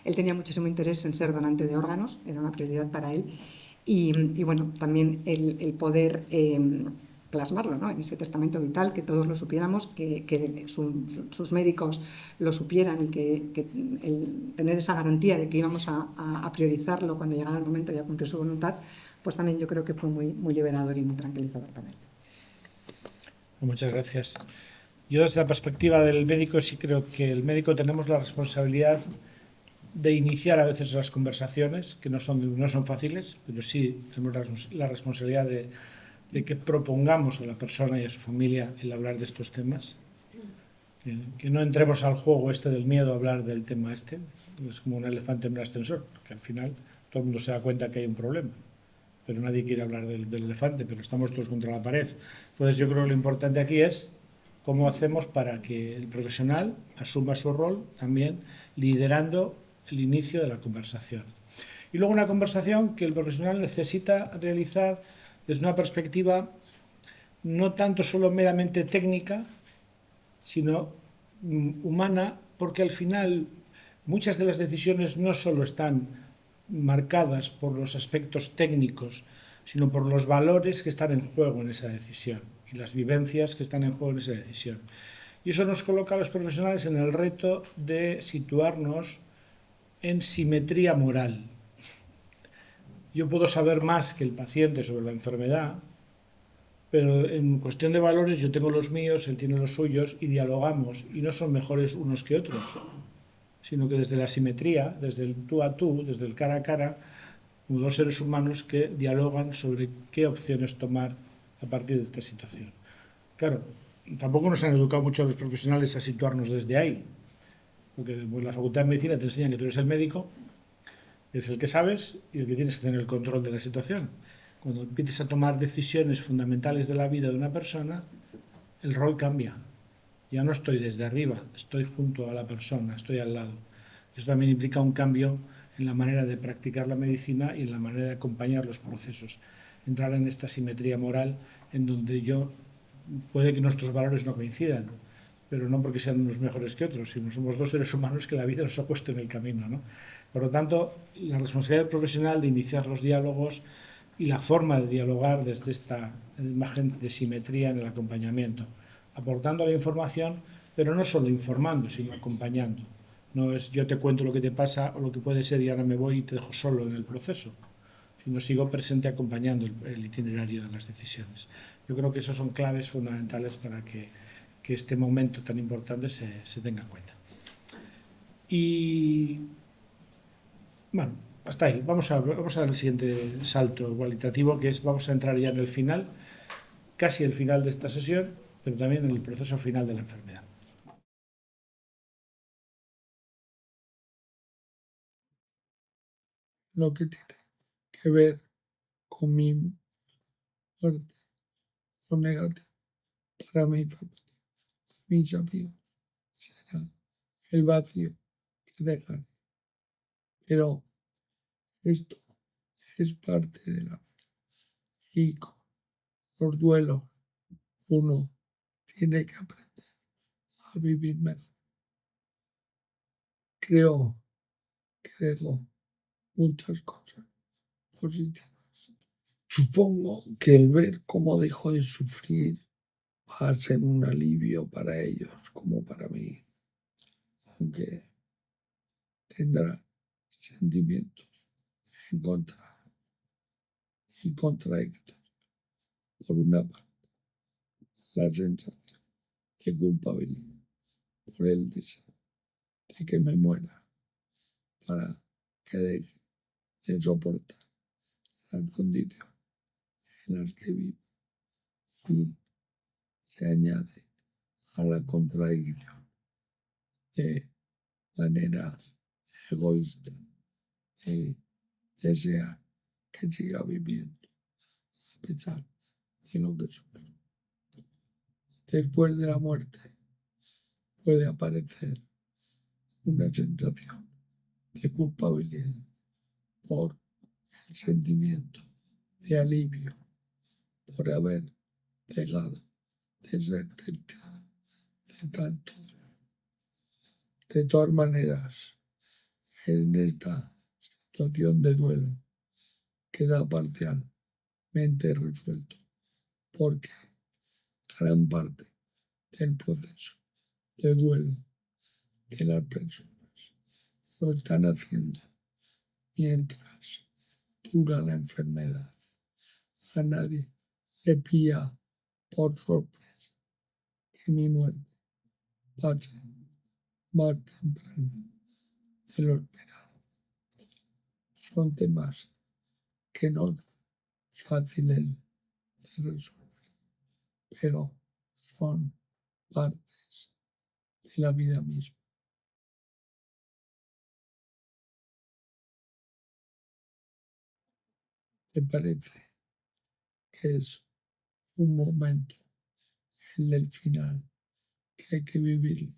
Él tenía muchísimo interés en ser donante de órganos, era una prioridad para él, y bueno, también el poder plasmarlo, ¿no?, en ese testamento vital, que todos lo supiéramos, que sus médicos lo supieran, y que tener esa garantía de que íbamos a priorizarlo cuando llegara el momento y a cumplir su voluntad, pues también yo creo que fue muy liberador y muy tranquilizador para él. Muchas gracias. Yo, desde la perspectiva del médico, sí creo que el médico tenemos la responsabilidad de iniciar a veces las conversaciones, que no son fáciles, pero sí tenemos la responsabilidad de que propongamos a la persona y a su familia el hablar de estos temas. Que no entremos al juego este del miedo a hablar del tema este. Es como un elefante en un ascensor, que al final todo el mundo se da cuenta que hay un problema, pero nadie quiere hablar del elefante, pero estamos todos contra la pared. Entonces yo creo que lo importante aquí es cómo hacemos para que el profesional asuma su rol también liderando el inicio de la conversación. Y luego una conversación que el profesional necesita realizar desde una perspectiva no tanto solo meramente técnica, sino humana, porque al final muchas de las decisiones no solo están marcadas por los aspectos técnicos, sino por los valores que están en juego en esa decisión y las vivencias que están en juego en esa decisión. Y eso nos coloca a los profesionales en el reto de situarnos en simetría moral. Yo puedo saber más que el paciente sobre la enfermedad, pero en cuestión de valores yo tengo los míos, él tiene los suyos y dialogamos y no son mejores unos que otros, sino que desde la simetría, desde el tú a tú, desde el cara a cara, como dos seres humanos que dialogan sobre qué opciones tomar a partir de esta situación. Claro, tampoco nos han educado mucho a los profesionales a situarnos desde ahí, porque en la Facultad de Medicina te enseñan que tú eres el médico, eres el que sabes y el que tienes que tener el control de la situación. Cuando empiezas a tomar decisiones fundamentales de la vida de una persona, el rol cambia. Ya no estoy desde arriba, estoy junto a la persona, estoy al lado. Eso también implica un cambio en la manera de practicar la medicina y en la manera de acompañar los procesos. Entrar en esta simetría moral en donde puede que nuestros valores no coincidan, pero no porque sean unos mejores que otros, sino somos dos seres humanos que la vida nos ha puesto en el camino, ¿no? Por lo tanto, la responsabilidad profesional de iniciar los diálogos y la forma de dialogar desde esta imagen de simetría en el acompañamiento, aportando la información, pero no solo informando, sino acompañando. No es yo te cuento lo que te pasa o lo que puede ser y ahora me voy y te dejo solo en el proceso, sino sigo presente acompañando el itinerario de las decisiones. Yo creo que esas son claves fundamentales para que este momento tan importante se tenga en cuenta. Y bueno, hasta ahí. Vamos a dar el siguiente salto cualitativo, que es vamos a entrar ya en el final, casi el final de esta sesión, pero también en el proceso final de la enfermedad. Lo que tiene que ver con mi muerte o negativo para mi familia, mis amigos, será el vacío que dejaré. Pero esto es parte de la vida. Y con los duelos uno tiene que aprender a vivir mejor. Creo que dejo muchas cosas positivas. Supongo que el ver cómo dejo de sufrir va a ser un alivio para ellos como para mí, aunque tendrá sentimientos encontrados y contradictorios. Por una parte, la sensación de culpabilidad por el deseo de que me muera para que deje de soportar las condiciones en las que vivo y se añade a la contradicción de manera egoísta de desear que siga viviendo a pesar de lo que sufre. Después de la muerte puede aparecer una sensación de culpabilidad por el sentimiento de alivio por haber dejado de ser testigo de tanto dolor. De todas maneras, en esta situación de duelo queda parcialmente resuelto porque gran parte del proceso de duelo de las personas lo están haciendo mientras dura la enfermedad. A nadie le pilla por sorpresa que mi muerte pase más temprano de lo esperado. Son temas que no son fáciles de resolver, pero son partes de la vida misma. Me parece que es un momento, el del final, que hay que vivirlo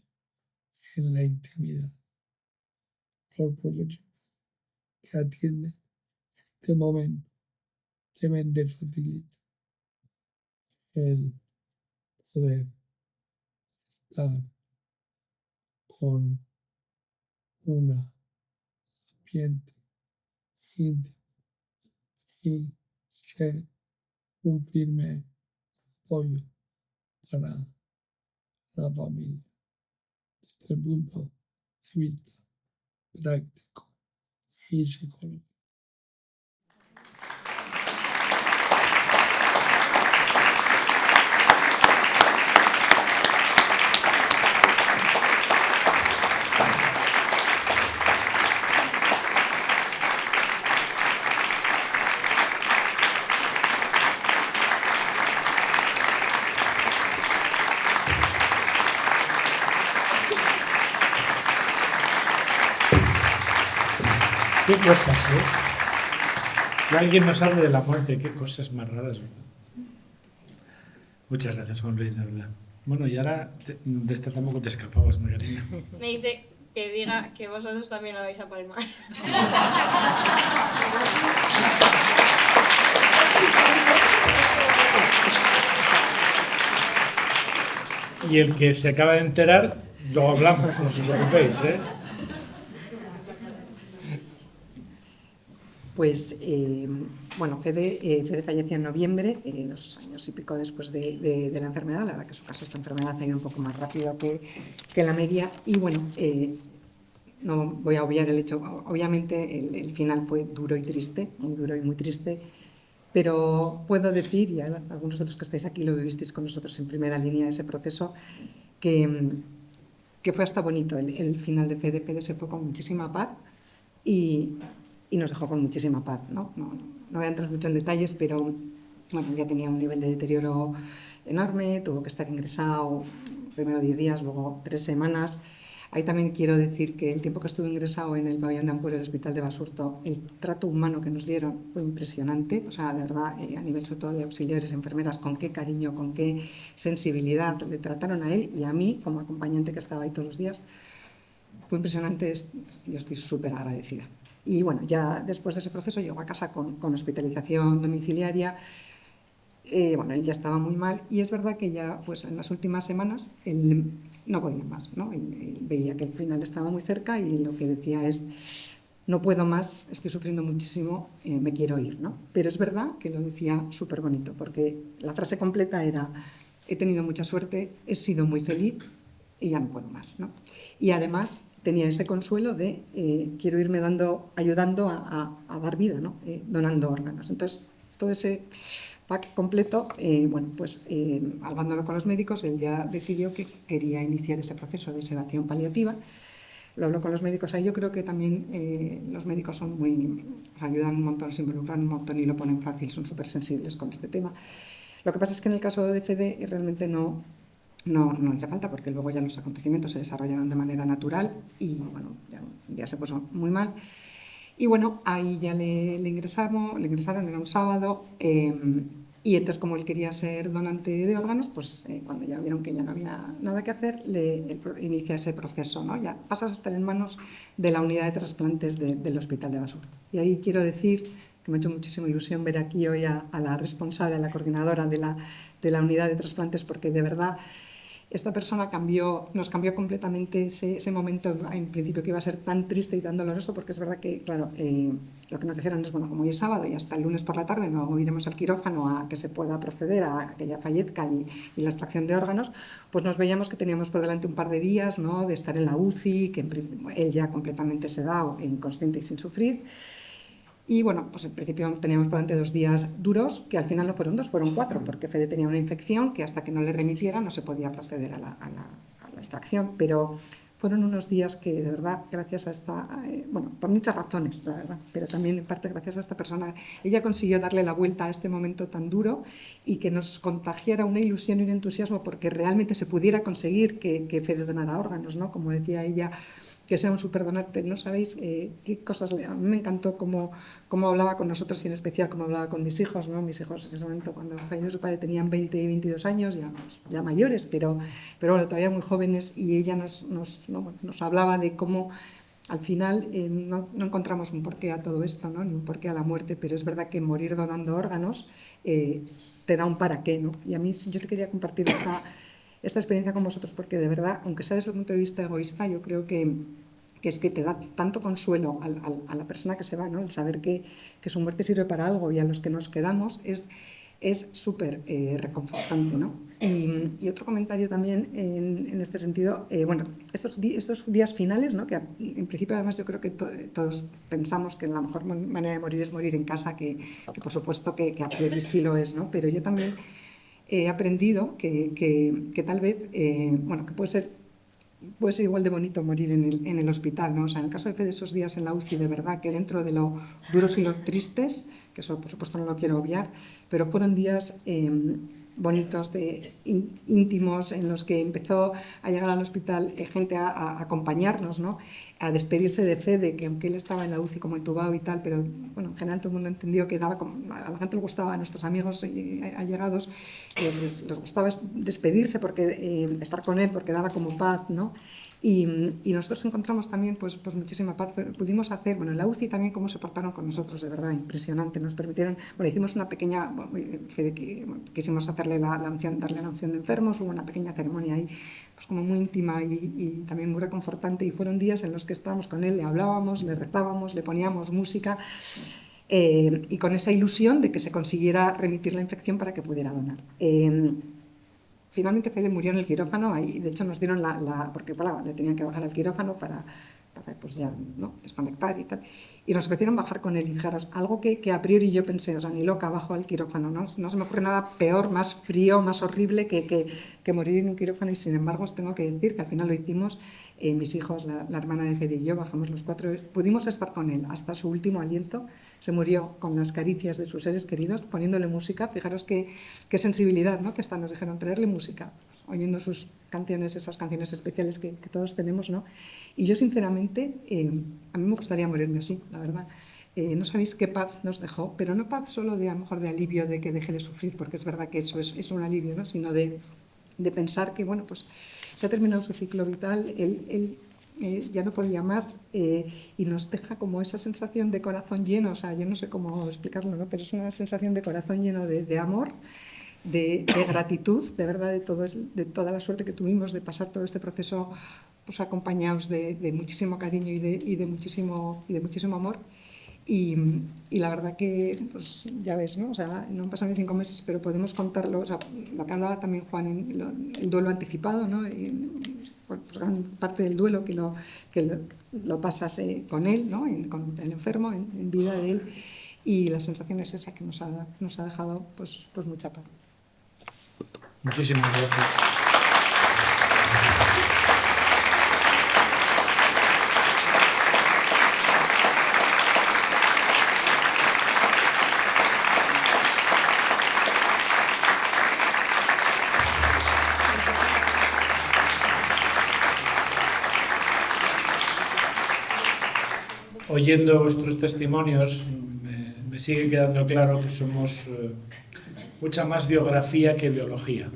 en la intimidad. Los profesionales que atienden este momento deben de facilitar el poder estar con un ambiente íntimo y ser un firme apoyo para la familia desde el punto de vista práctico y psicológico. Qué cosas, ¿eh? Que alguien nos hable de la muerte, qué cosas más raras, ¿verdad? Muchas gracias, Juan Luis, de verdad. Bueno, y ahora de esta tampoco te escapabas, Margarina. Me dice que diga que vosotros también lo vais a palmar. Y el que se acaba de enterar, luego hablamos, no os preocupéis, ¿eh? Pues, bueno, Fede falleció en noviembre, 2 años y pico después de la enfermedad. La verdad que en su caso esta enfermedad ha ido un poco más rápido que la media. Y bueno, no voy a obviar el hecho, obviamente el final fue duro y triste, muy duro y muy triste, pero puedo decir, y algunos de los que estáis aquí lo vivisteis con nosotros en primera línea, ese proceso, que fue hasta bonito. El final de Fede. Fede se fue con muchísima paz y nos dejó con muchísima paz, ¿no? No voy a entrar mucho en detalles, pero bueno, ya tenía un nivel de deterioro enorme, tuvo que estar ingresado primero 10 días, luego 3 semanas. Ahí también quiero decir que el tiempo que estuve ingresado en el pabellón de Ampuero del Hospital de Basurto, el trato humano que nos dieron fue impresionante. O sea, de verdad, a nivel sobre todo de auxiliares, enfermeras, con qué cariño, con qué sensibilidad le trataron a él y a mí, como acompañante que estaba ahí todos los días. Fue impresionante, yo estoy súper agradecida. Y bueno, ya después de ese proceso llegó a casa con hospitalización domiciliaria. Bueno, él ya estaba muy mal y es verdad que ya pues en las últimas semanas él no podía más, ¿no? Él veía que el final estaba muy cerca y lo que decía es: no puedo más, estoy sufriendo muchísimo, me quiero ir, ¿no? Pero es verdad que lo decía súper bonito, porque la frase completa era: he tenido mucha suerte, he sido muy feliz y ya no puedo más, ¿no? Y además tenía ese consuelo de quiero irme ayudando a dar vida, ¿no? Donando órganos. Entonces, todo ese pack completo, bueno, pues hablándolo con los médicos, él ya decidió que quería iniciar ese proceso de sedación paliativa. Lo hablo con los médicos. Ahí yo creo que también los médicos son ayudan un montón, se involucran un montón y lo ponen fácil, son súper sensibles con este tema. Lo que pasa es que en el caso de Fede realmente no hace falta, porque luego ya los acontecimientos se desarrollaron de manera natural y bueno, ya se puso muy mal. Y bueno, ahí ya le ingresaron, era un sábado, y entonces como él quería ser donante de órganos, pues cuando ya vieron que ya no había nada que hacer, inicia ese proceso, ¿no? Ya pasas a estar en manos de la unidad de trasplantes del Hospital de Basurto. Y ahí quiero decir que me ha hecho muchísima ilusión ver aquí hoy a la responsable, a la coordinadora de la unidad de trasplantes, porque de verdad esta persona nos cambió completamente ese momento, en principio, que iba a ser tan triste y tan doloroso, porque es verdad que, claro, lo que nos dijeron es, bueno, como hoy es sábado y hasta el lunes por la tarde no iremos al quirófano a que se pueda proceder a que ella fallezca y la extracción de órganos, pues nos veíamos que teníamos por delante un par de días, ¿no?, de estar en la UCI, que él ya completamente sedado, inconsciente y sin sufrir. Y bueno, pues en principio teníamos por delante 2 días duros, que al final no fueron 2, fueron 4, porque Fede tenía una infección que hasta que no le remitiera no se podía proceder a la extracción. Pero fueron unos días que de verdad, gracias a esta, bueno, por muchas razones, la verdad, pero también en parte gracias a esta persona, ella consiguió darle la vuelta a este momento tan duro y que nos contagiara una ilusión y un entusiasmo porque realmente se pudiera conseguir que Fede donara órganos, ¿no? Como decía ella, que sea un superdonante. No sabéis qué cosas. A mí me encantó cómo hablaba con nosotros y en especial cómo hablaba con mis hijos, ¿no? Mis hijos en ese momento, cuando falleció su padre, tenían 20 y 22 años, ya mayores, pero bueno, todavía muy jóvenes, y ella nos hablaba de cómo al final no encontramos un porqué a todo esto, ¿no? Ni un porqué a la muerte, pero es verdad que morir donando órganos te da un para qué, ¿no? Y a mí yo te quería compartir esta experiencia con vosotros porque de verdad, aunque sea desde el punto de vista egoísta, yo creo que es que te da tanto consuelo a la persona que se va, ¿no? El saber que su muerte sirve para algo, y a los que nos quedamos es súper reconfortante, ¿no? Y otro comentario también en este sentido, bueno, estos días finales, ¿no? Que en principio además yo creo que todos pensamos que la mejor manera de morir es morir en casa, que por supuesto que a priori sí lo es, ¿no? Pero yo también he aprendido que tal vez, bueno, que puede ser igual de bonito morir en el hospital, ¿no? O sea, en el caso de Fede, esos días en la UCI, de verdad que dentro de lo duros y lo tristes, que eso por supuesto no lo quiero obviar, pero fueron días bonitos, íntimos, en los que empezó a llegar al hospital gente a acompañarnos, ¿no? A despedirse de Fede, que aunque él estaba en la UCI como entubado y tal, pero bueno, en general todo el mundo entendió que daba a la gente le gustaba, a nuestros amigos allegados les gustaba despedirse, porque estar con él, porque daba como paz, ¿no? Y nosotros encontramos también pues muchísima paz. Pudimos hacer, bueno, en la UCI también cómo se portaron con nosotros, de verdad, impresionante. Nos permitieron, bueno, hicimos una pequeña, quisimos hacerle darle la unción de enfermos, hubo una pequeña ceremonia ahí, pues como muy íntima y también muy reconfortante, y fueron días en los que estábamos con él, le hablábamos, le rezábamos, le poníamos música, y con esa ilusión de que se consiguiera remitir la infección para que pudiera donar. Finalmente Fede murió en el quirófano, y de hecho nos dieron porque bueno, le tenían que bajar al quirófano para pues ya, ¿no? Desconectar y tal. Y nos ofrecieron bajar con él, y fijaros, algo que a priori yo pensé, o sea, ni loca, bajo al quirófano, no se me ocurre nada peor, más frío, más horrible que morir en un quirófano, y sin embargo os tengo que decir que al final lo hicimos. Mis hijos, la hermana de Fede y yo, bajamos los 4, pudimos estar con él hasta su último aliento. Se murió con las caricias de sus seres queridos, poniéndole música. Fijaros qué sensibilidad, ¿no? Que hasta nos dejaron traerle música, oyendo sus canciones, esas canciones especiales que todos tenemos, ¿no? Y yo sinceramente, a mí me gustaría morirme así, la verdad. No sabéis qué paz nos dejó, pero no paz solo de, a lo mejor, de alivio, de que deje de sufrir, porque es verdad que eso es un alivio, ¿no? Sino de pensar que, bueno, pues se ha terminado su ciclo vital, él ya no podía más, y nos deja como esa sensación de corazón lleno. O sea, yo no sé cómo explicarlo, ¿no? Pero es una sensación de corazón lleno de amor, de gratitud, de verdad, de toda la suerte que tuvimos de pasar todo este proceso pues acompañados de muchísimo cariño y de muchísimo amor. Y la verdad que, pues ya ves, ¿no? O sea, no han pasado ni 5 meses, pero podemos contarlo. O sea, lo que hablaba también Juan, el duelo anticipado, ¿no? Pues gran parte del duelo que lo pasas con él, ¿no? Con el enfermo, en vida de él. Y la sensación es esa, que nos ha dejado pues mucha paz. Muchísimas gracias. Oyendo vuestros testimonios, me sigue quedando claro que somos mucha más biografía que biología.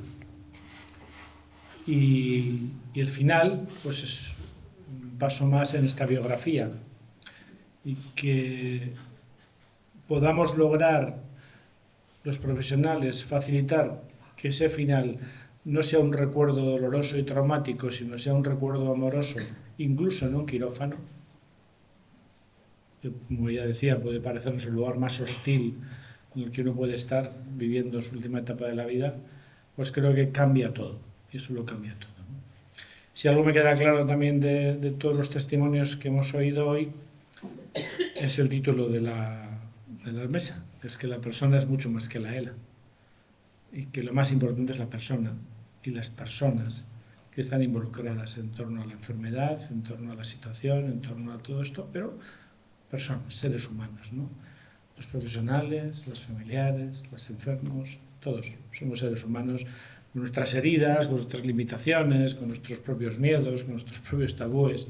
Y el final, pues es un paso más en esta biografía. Y que podamos lograr los profesionales facilitar que ese final no sea un recuerdo doloroso y traumático, sino sea un recuerdo amoroso, incluso en un quirófano. Como ya decía, puede parecernos el lugar más hostil en el que uno puede estar viviendo su última etapa de la vida, pues creo que cambia todo, y eso lo cambia todo, ¿no? Si algo me queda claro también de todos los testimonios que hemos oído hoy, es el título de la mesa, es que la persona es mucho más que la ELA, y que lo más importante es la persona y las personas que están involucradas en torno a la enfermedad, en torno a la situación, en torno a todo esto, pero personas, seres humanos, ¿no? Los profesionales, los familiares, los enfermos, todos somos seres humanos con nuestras heridas, con nuestras limitaciones, con nuestros propios miedos, con nuestros propios tabúes.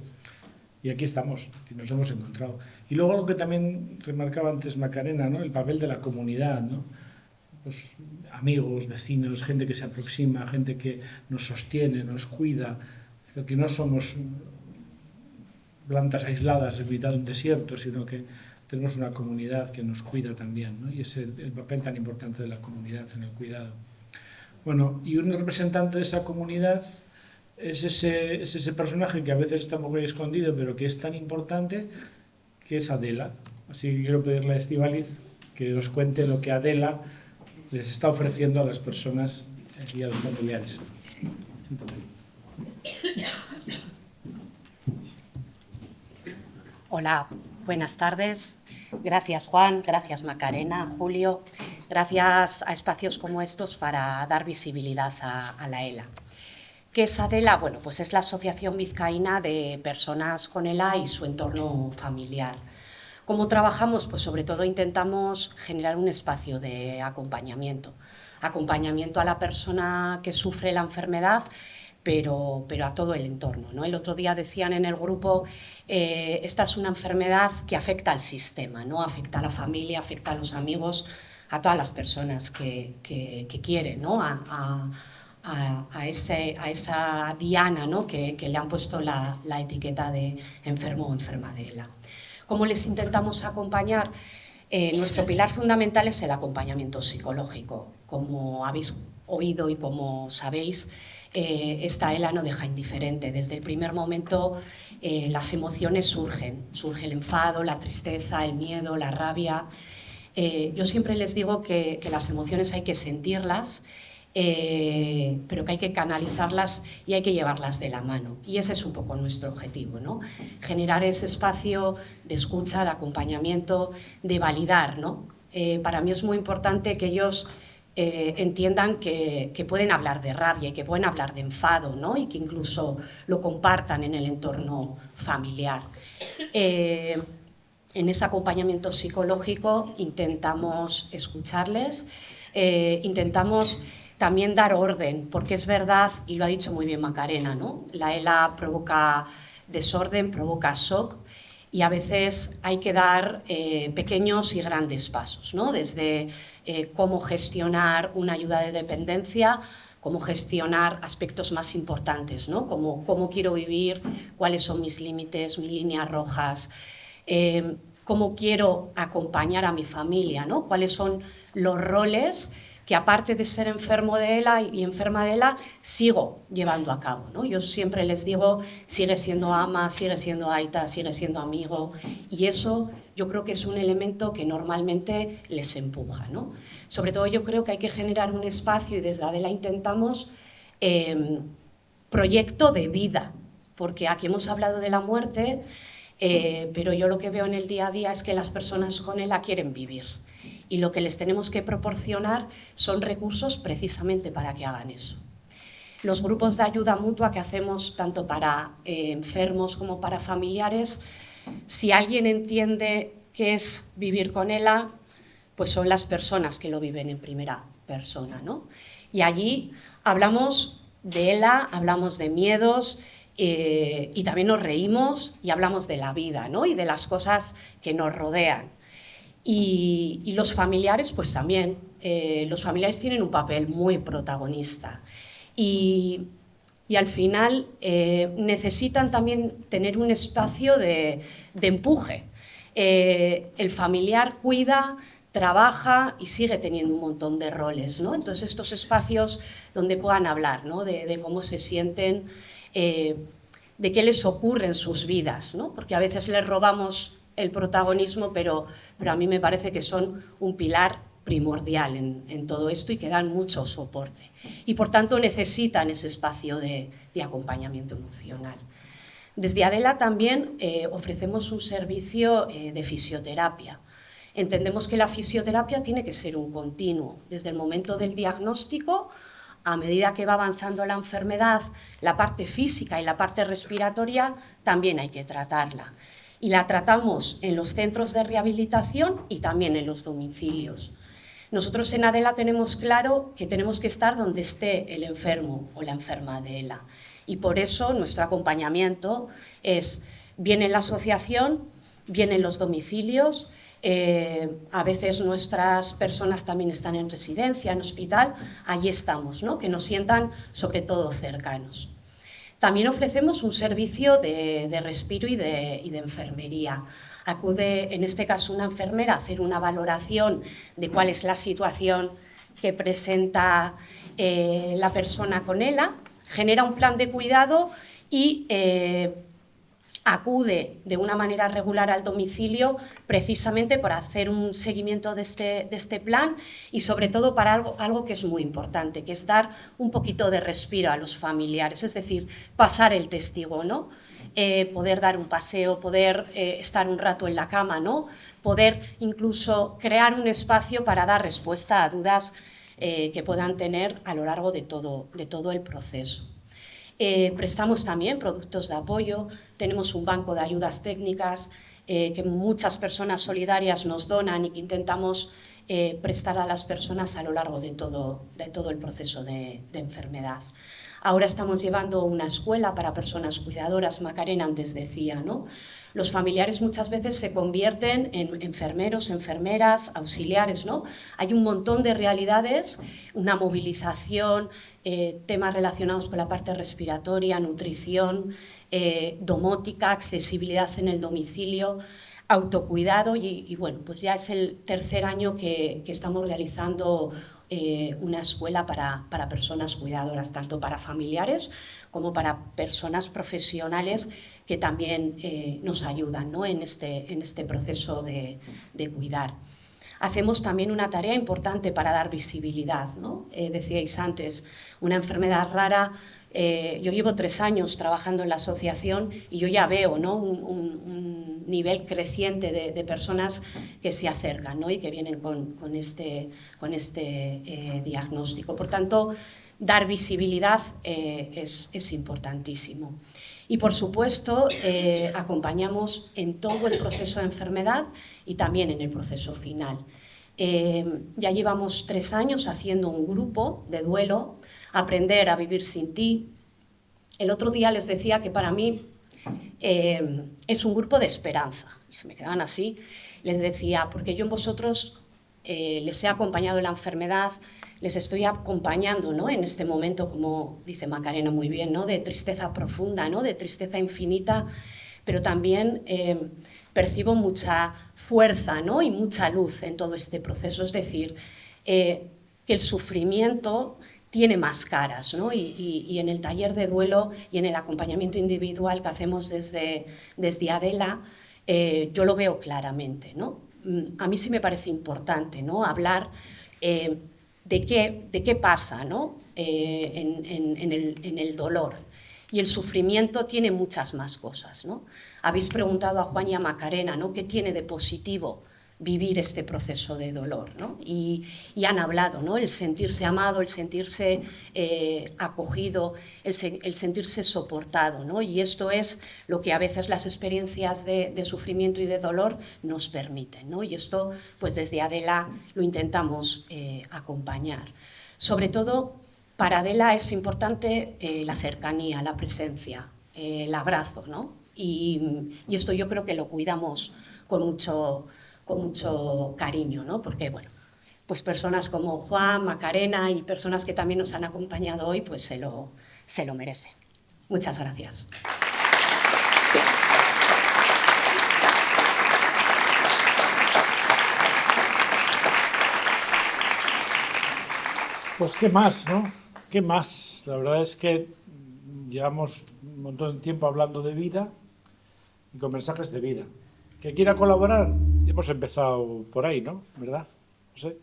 Y aquí estamos, y nos hemos encontrado. Y luego algo que también remarcaba antes Macarena, ¿no? El papel de la comunidad, ¿no? Los amigos, vecinos, gente que se aproxima, gente que nos sostiene, nos cuida, que no somos plantas aisladas en mitad de un desierto, sino que tenemos una comunidad que nos cuida también, ¿no? Y es el papel tan importante de la comunidad en el cuidado. Bueno, y un representante de esa comunidad es ese personaje que a veces está un poco escondido, pero que es tan importante, que es Adela. Así que quiero pedirle a Estíbaliz que nos cuente lo que Adela les está ofreciendo a las personas y a los familiares. Hola, buenas tardes. Gracias Juan, gracias Macarena, Julio. Gracias a espacios como estos para dar visibilidad a la ELA. ¿Qué es Adela? Bueno, pues es la Asociación Vizcaína de Personas con ELA y su entorno familiar. ¿Cómo trabajamos? Pues sobre todo intentamos generar un espacio de acompañamiento. Acompañamiento a la persona que sufre la enfermedad, pero a todo el entorno, ¿no? El otro día decían en el grupo, esta es una enfermedad que afecta al sistema, ¿no? Afecta a la familia, afecta a los amigos, a todas las personas que quieren, ¿no? A esa diana, ¿no? que le han puesto la etiqueta de enfermo o enferma de ELA. ¿Cómo les intentamos acompañar? Nuestro pilar fundamental es el acompañamiento psicológico. Como habéis oído y como sabéis, esta ELA no deja indiferente. Desde el primer momento las emociones surgen. Surge el enfado, la tristeza, el miedo, la rabia. Yo siempre les digo que las emociones hay que sentirlas, pero que hay que canalizarlas y hay que llevarlas de la mano. Y ese es un poco nuestro objetivo, ¿no? Generar ese espacio de escucha, de acompañamiento, de validar, ¿no? Para mí es muy importante que ellos entiendan que pueden hablar de rabia y que pueden hablar de enfado, ¿no? Y que incluso lo compartan en el entorno familiar. En ese acompañamiento psicológico intentamos escucharles, intentamos también dar orden, porque es verdad, y lo ha dicho muy bien Macarena, ¿no? La ELA provoca desorden, provoca shock, y a veces hay que dar pequeños y grandes pasos, ¿no? Desde cómo gestionar una ayuda de dependencia, cómo gestionar aspectos más importantes, ¿no? Cómo quiero vivir, cuáles son mis límites, mis líneas rojas, cómo quiero acompañar a mi familia, ¿no? Cuáles son los roles que, aparte de ser enfermo de ELA y enferma de ELA, sigo llevando a cabo, ¿no? Yo siempre les digo, sigue siendo ama, sigue siendo aita, sigue siendo amigo, y eso yo creo que es un elemento que normalmente les empuja, ¿no? Sobre todo yo creo que hay que generar un espacio, y desde Adela intentamos, proyecto de vida, porque aquí hemos hablado de la muerte, pero yo lo que veo en el día a día es que las personas con ELA quieren vivir. Y lo que les tenemos que proporcionar son recursos precisamente para que hagan eso. Los grupos de ayuda mutua que hacemos tanto para enfermos como para familiares, si alguien entiende qué es vivir con ELA, pues son las personas que lo viven en primera persona, ¿no? Y allí hablamos de ELA, hablamos de miedos, y también nos reímos y hablamos de la vida, ¿no? Y de las cosas que nos rodean. Y los familiares, pues también, los familiares tienen un papel muy protagonista y al final necesitan también tener un espacio de empuje. El familiar cuida, trabaja y sigue teniendo un montón de roles, ¿no? Entonces estos espacios donde puedan hablar, ¿no? de cómo se sienten, de qué les ocurre en sus vidas, ¿no? Porque a veces les robamos el protagonismo, pero a mí me parece que son un pilar primordial en todo esto y que dan mucho soporte. Y por tanto necesitan ese espacio de acompañamiento emocional. Desde Adela también ofrecemos un servicio de fisioterapia. Entendemos que la fisioterapia tiene que ser un continuo, desde el momento del diagnóstico a medida que va avanzando la enfermedad, la parte física y la parte respiratoria también hay que tratarla. Y la tratamos en los centros de rehabilitación y también en los domicilios. Nosotros en Adela tenemos claro que tenemos que estar donde esté el enfermo o la enferma de ELA. Y por eso nuestro acompañamiento es bien en la asociación, bien en los domicilios. A veces nuestras personas también están en residencia, en hospital, allí estamos, ¿no? Que nos sientan sobre todo cercanos. También ofrecemos un servicio de respiro y de enfermería. Acude, en este caso, una enfermera a hacer una valoración de cuál es la situación que presenta la persona con ELA, genera un plan de cuidado y acude de una manera regular al domicilio precisamente para hacer un seguimiento de este plan y sobre todo para algo que es muy importante, que es dar un poquito de respiro a los familiares, es decir, pasar el testigo, ¿no? Poder dar un paseo, poder estar un rato en la cama, ¿no? Poder incluso crear un espacio para dar respuesta a dudas que puedan tener a lo largo de todo el proceso. Prestamos también productos de apoyo, tenemos un banco de ayudas técnicas que muchas personas solidarias nos donan y que intentamos prestar a las personas a lo largo de todo el proceso de enfermedad. Ahora estamos llevando una escuela para personas cuidadoras, Macarena antes decía, ¿no? Los familiares muchas veces se convierten en enfermeros, enfermeras, auxiliares, ¿no? Hay un montón de realidades, una movilización, temas relacionados con la parte respiratoria, nutrición, domótica, accesibilidad en el domicilio, autocuidado y bueno, pues ya es el tercer año que estamos realizando una escuela para personas cuidadoras, tanto para familiares como para personas profesionales que también nos ayudan, ¿no? en este proceso de cuidar. Hacemos también una tarea importante para dar visibilidad, ¿no? Decíais antes, una enfermedad rara. Yo llevo 3 años trabajando en la asociación y yo ya veo, ¿no? un nivel creciente de personas que se acercan, ¿no? Y que vienen con este diagnóstico. Por tanto, dar visibilidad es importantísimo. Y, por supuesto, acompañamos en todo el proceso de enfermedad y también en el proceso final. Ya llevamos 3 años haciendo un grupo de duelo, Aprender a vivir sin ti. El otro día les decía que para mí es un grupo de esperanza. Se me quedaban así. Les decía, porque yo en vosotros les he acompañado en la enfermedad, les estoy acompañando, ¿no? En este momento, como dice Macarena muy bien, ¿no? De tristeza profunda, ¿no? De tristeza infinita, pero también percibo mucha fuerza, ¿no? Y mucha luz en todo este proceso. Es decir, que el sufrimiento tiene más caras, ¿no? Y en el taller de duelo y en el acompañamiento individual que hacemos desde Adela, yo lo veo claramente, ¿no? A mí sí me parece importante, ¿no? Hablar de qué pasa, ¿no? en el dolor. Y el sufrimiento tiene muchas más cosas, ¿no? Habéis preguntado a Juan y a Macarena, ¿no? ¿Qué tiene de positivo vivir este proceso de dolor, ¿no? Y han hablado, ¿no? El sentirse amado, el sentirse acogido, el sentirse soportado, ¿no? Y esto es lo que a veces las experiencias de sufrimiento y de dolor nos permiten, ¿no? Y esto, pues desde Adela lo intentamos acompañar. Sobre todo, para Adela es importante la cercanía, la presencia, el abrazo, ¿no? Y esto yo creo que lo cuidamos con mucho cariño, ¿no? Porque, bueno, pues personas como Juan, Macarena y personas que también nos han acompañado hoy, pues se lo merecen. Muchas gracias. Pues qué más, ¿no? ¿Qué más? La verdad es que llevamos un montón de tiempo hablando de vida y con mensajes de vida. ¿Que quiera colaborar? Hemos empezado por ahí, ¿no? ¿Verdad? No sé.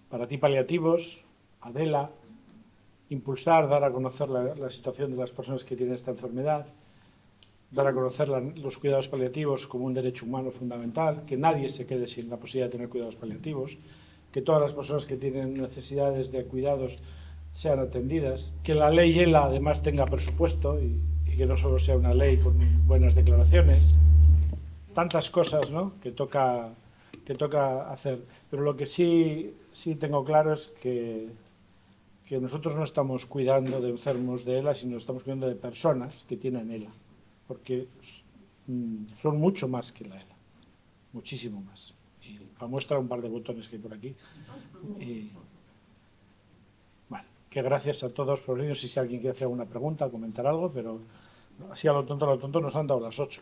Para ti, paliativos, Adela, impulsar, dar a conocer la situación de las personas que tienen esta enfermedad, dar a conocer los cuidados paliativos como un derecho humano fundamental, que nadie se quede sin la posibilidad de tener cuidados paliativos, que todas las personas que tienen necesidades de cuidados sean atendidas, que la ley ELA además tenga presupuesto y que no solo sea una ley con buenas declaraciones. Tantas cosas, ¿no?, que toca hacer. Pero lo que sí tengo claro es que nosotros no estamos cuidando de enfermos de ELA, sino estamos cuidando de personas que tienen ELA, porque son mucho más que la ELA, muchísimo más. Y para muestra un par de botones que hay por aquí. Y, bueno, que gracias a todos por venir. No sé si alguien quiere hacer alguna pregunta, comentar algo, pero así a lo tonto nos han dado las 8.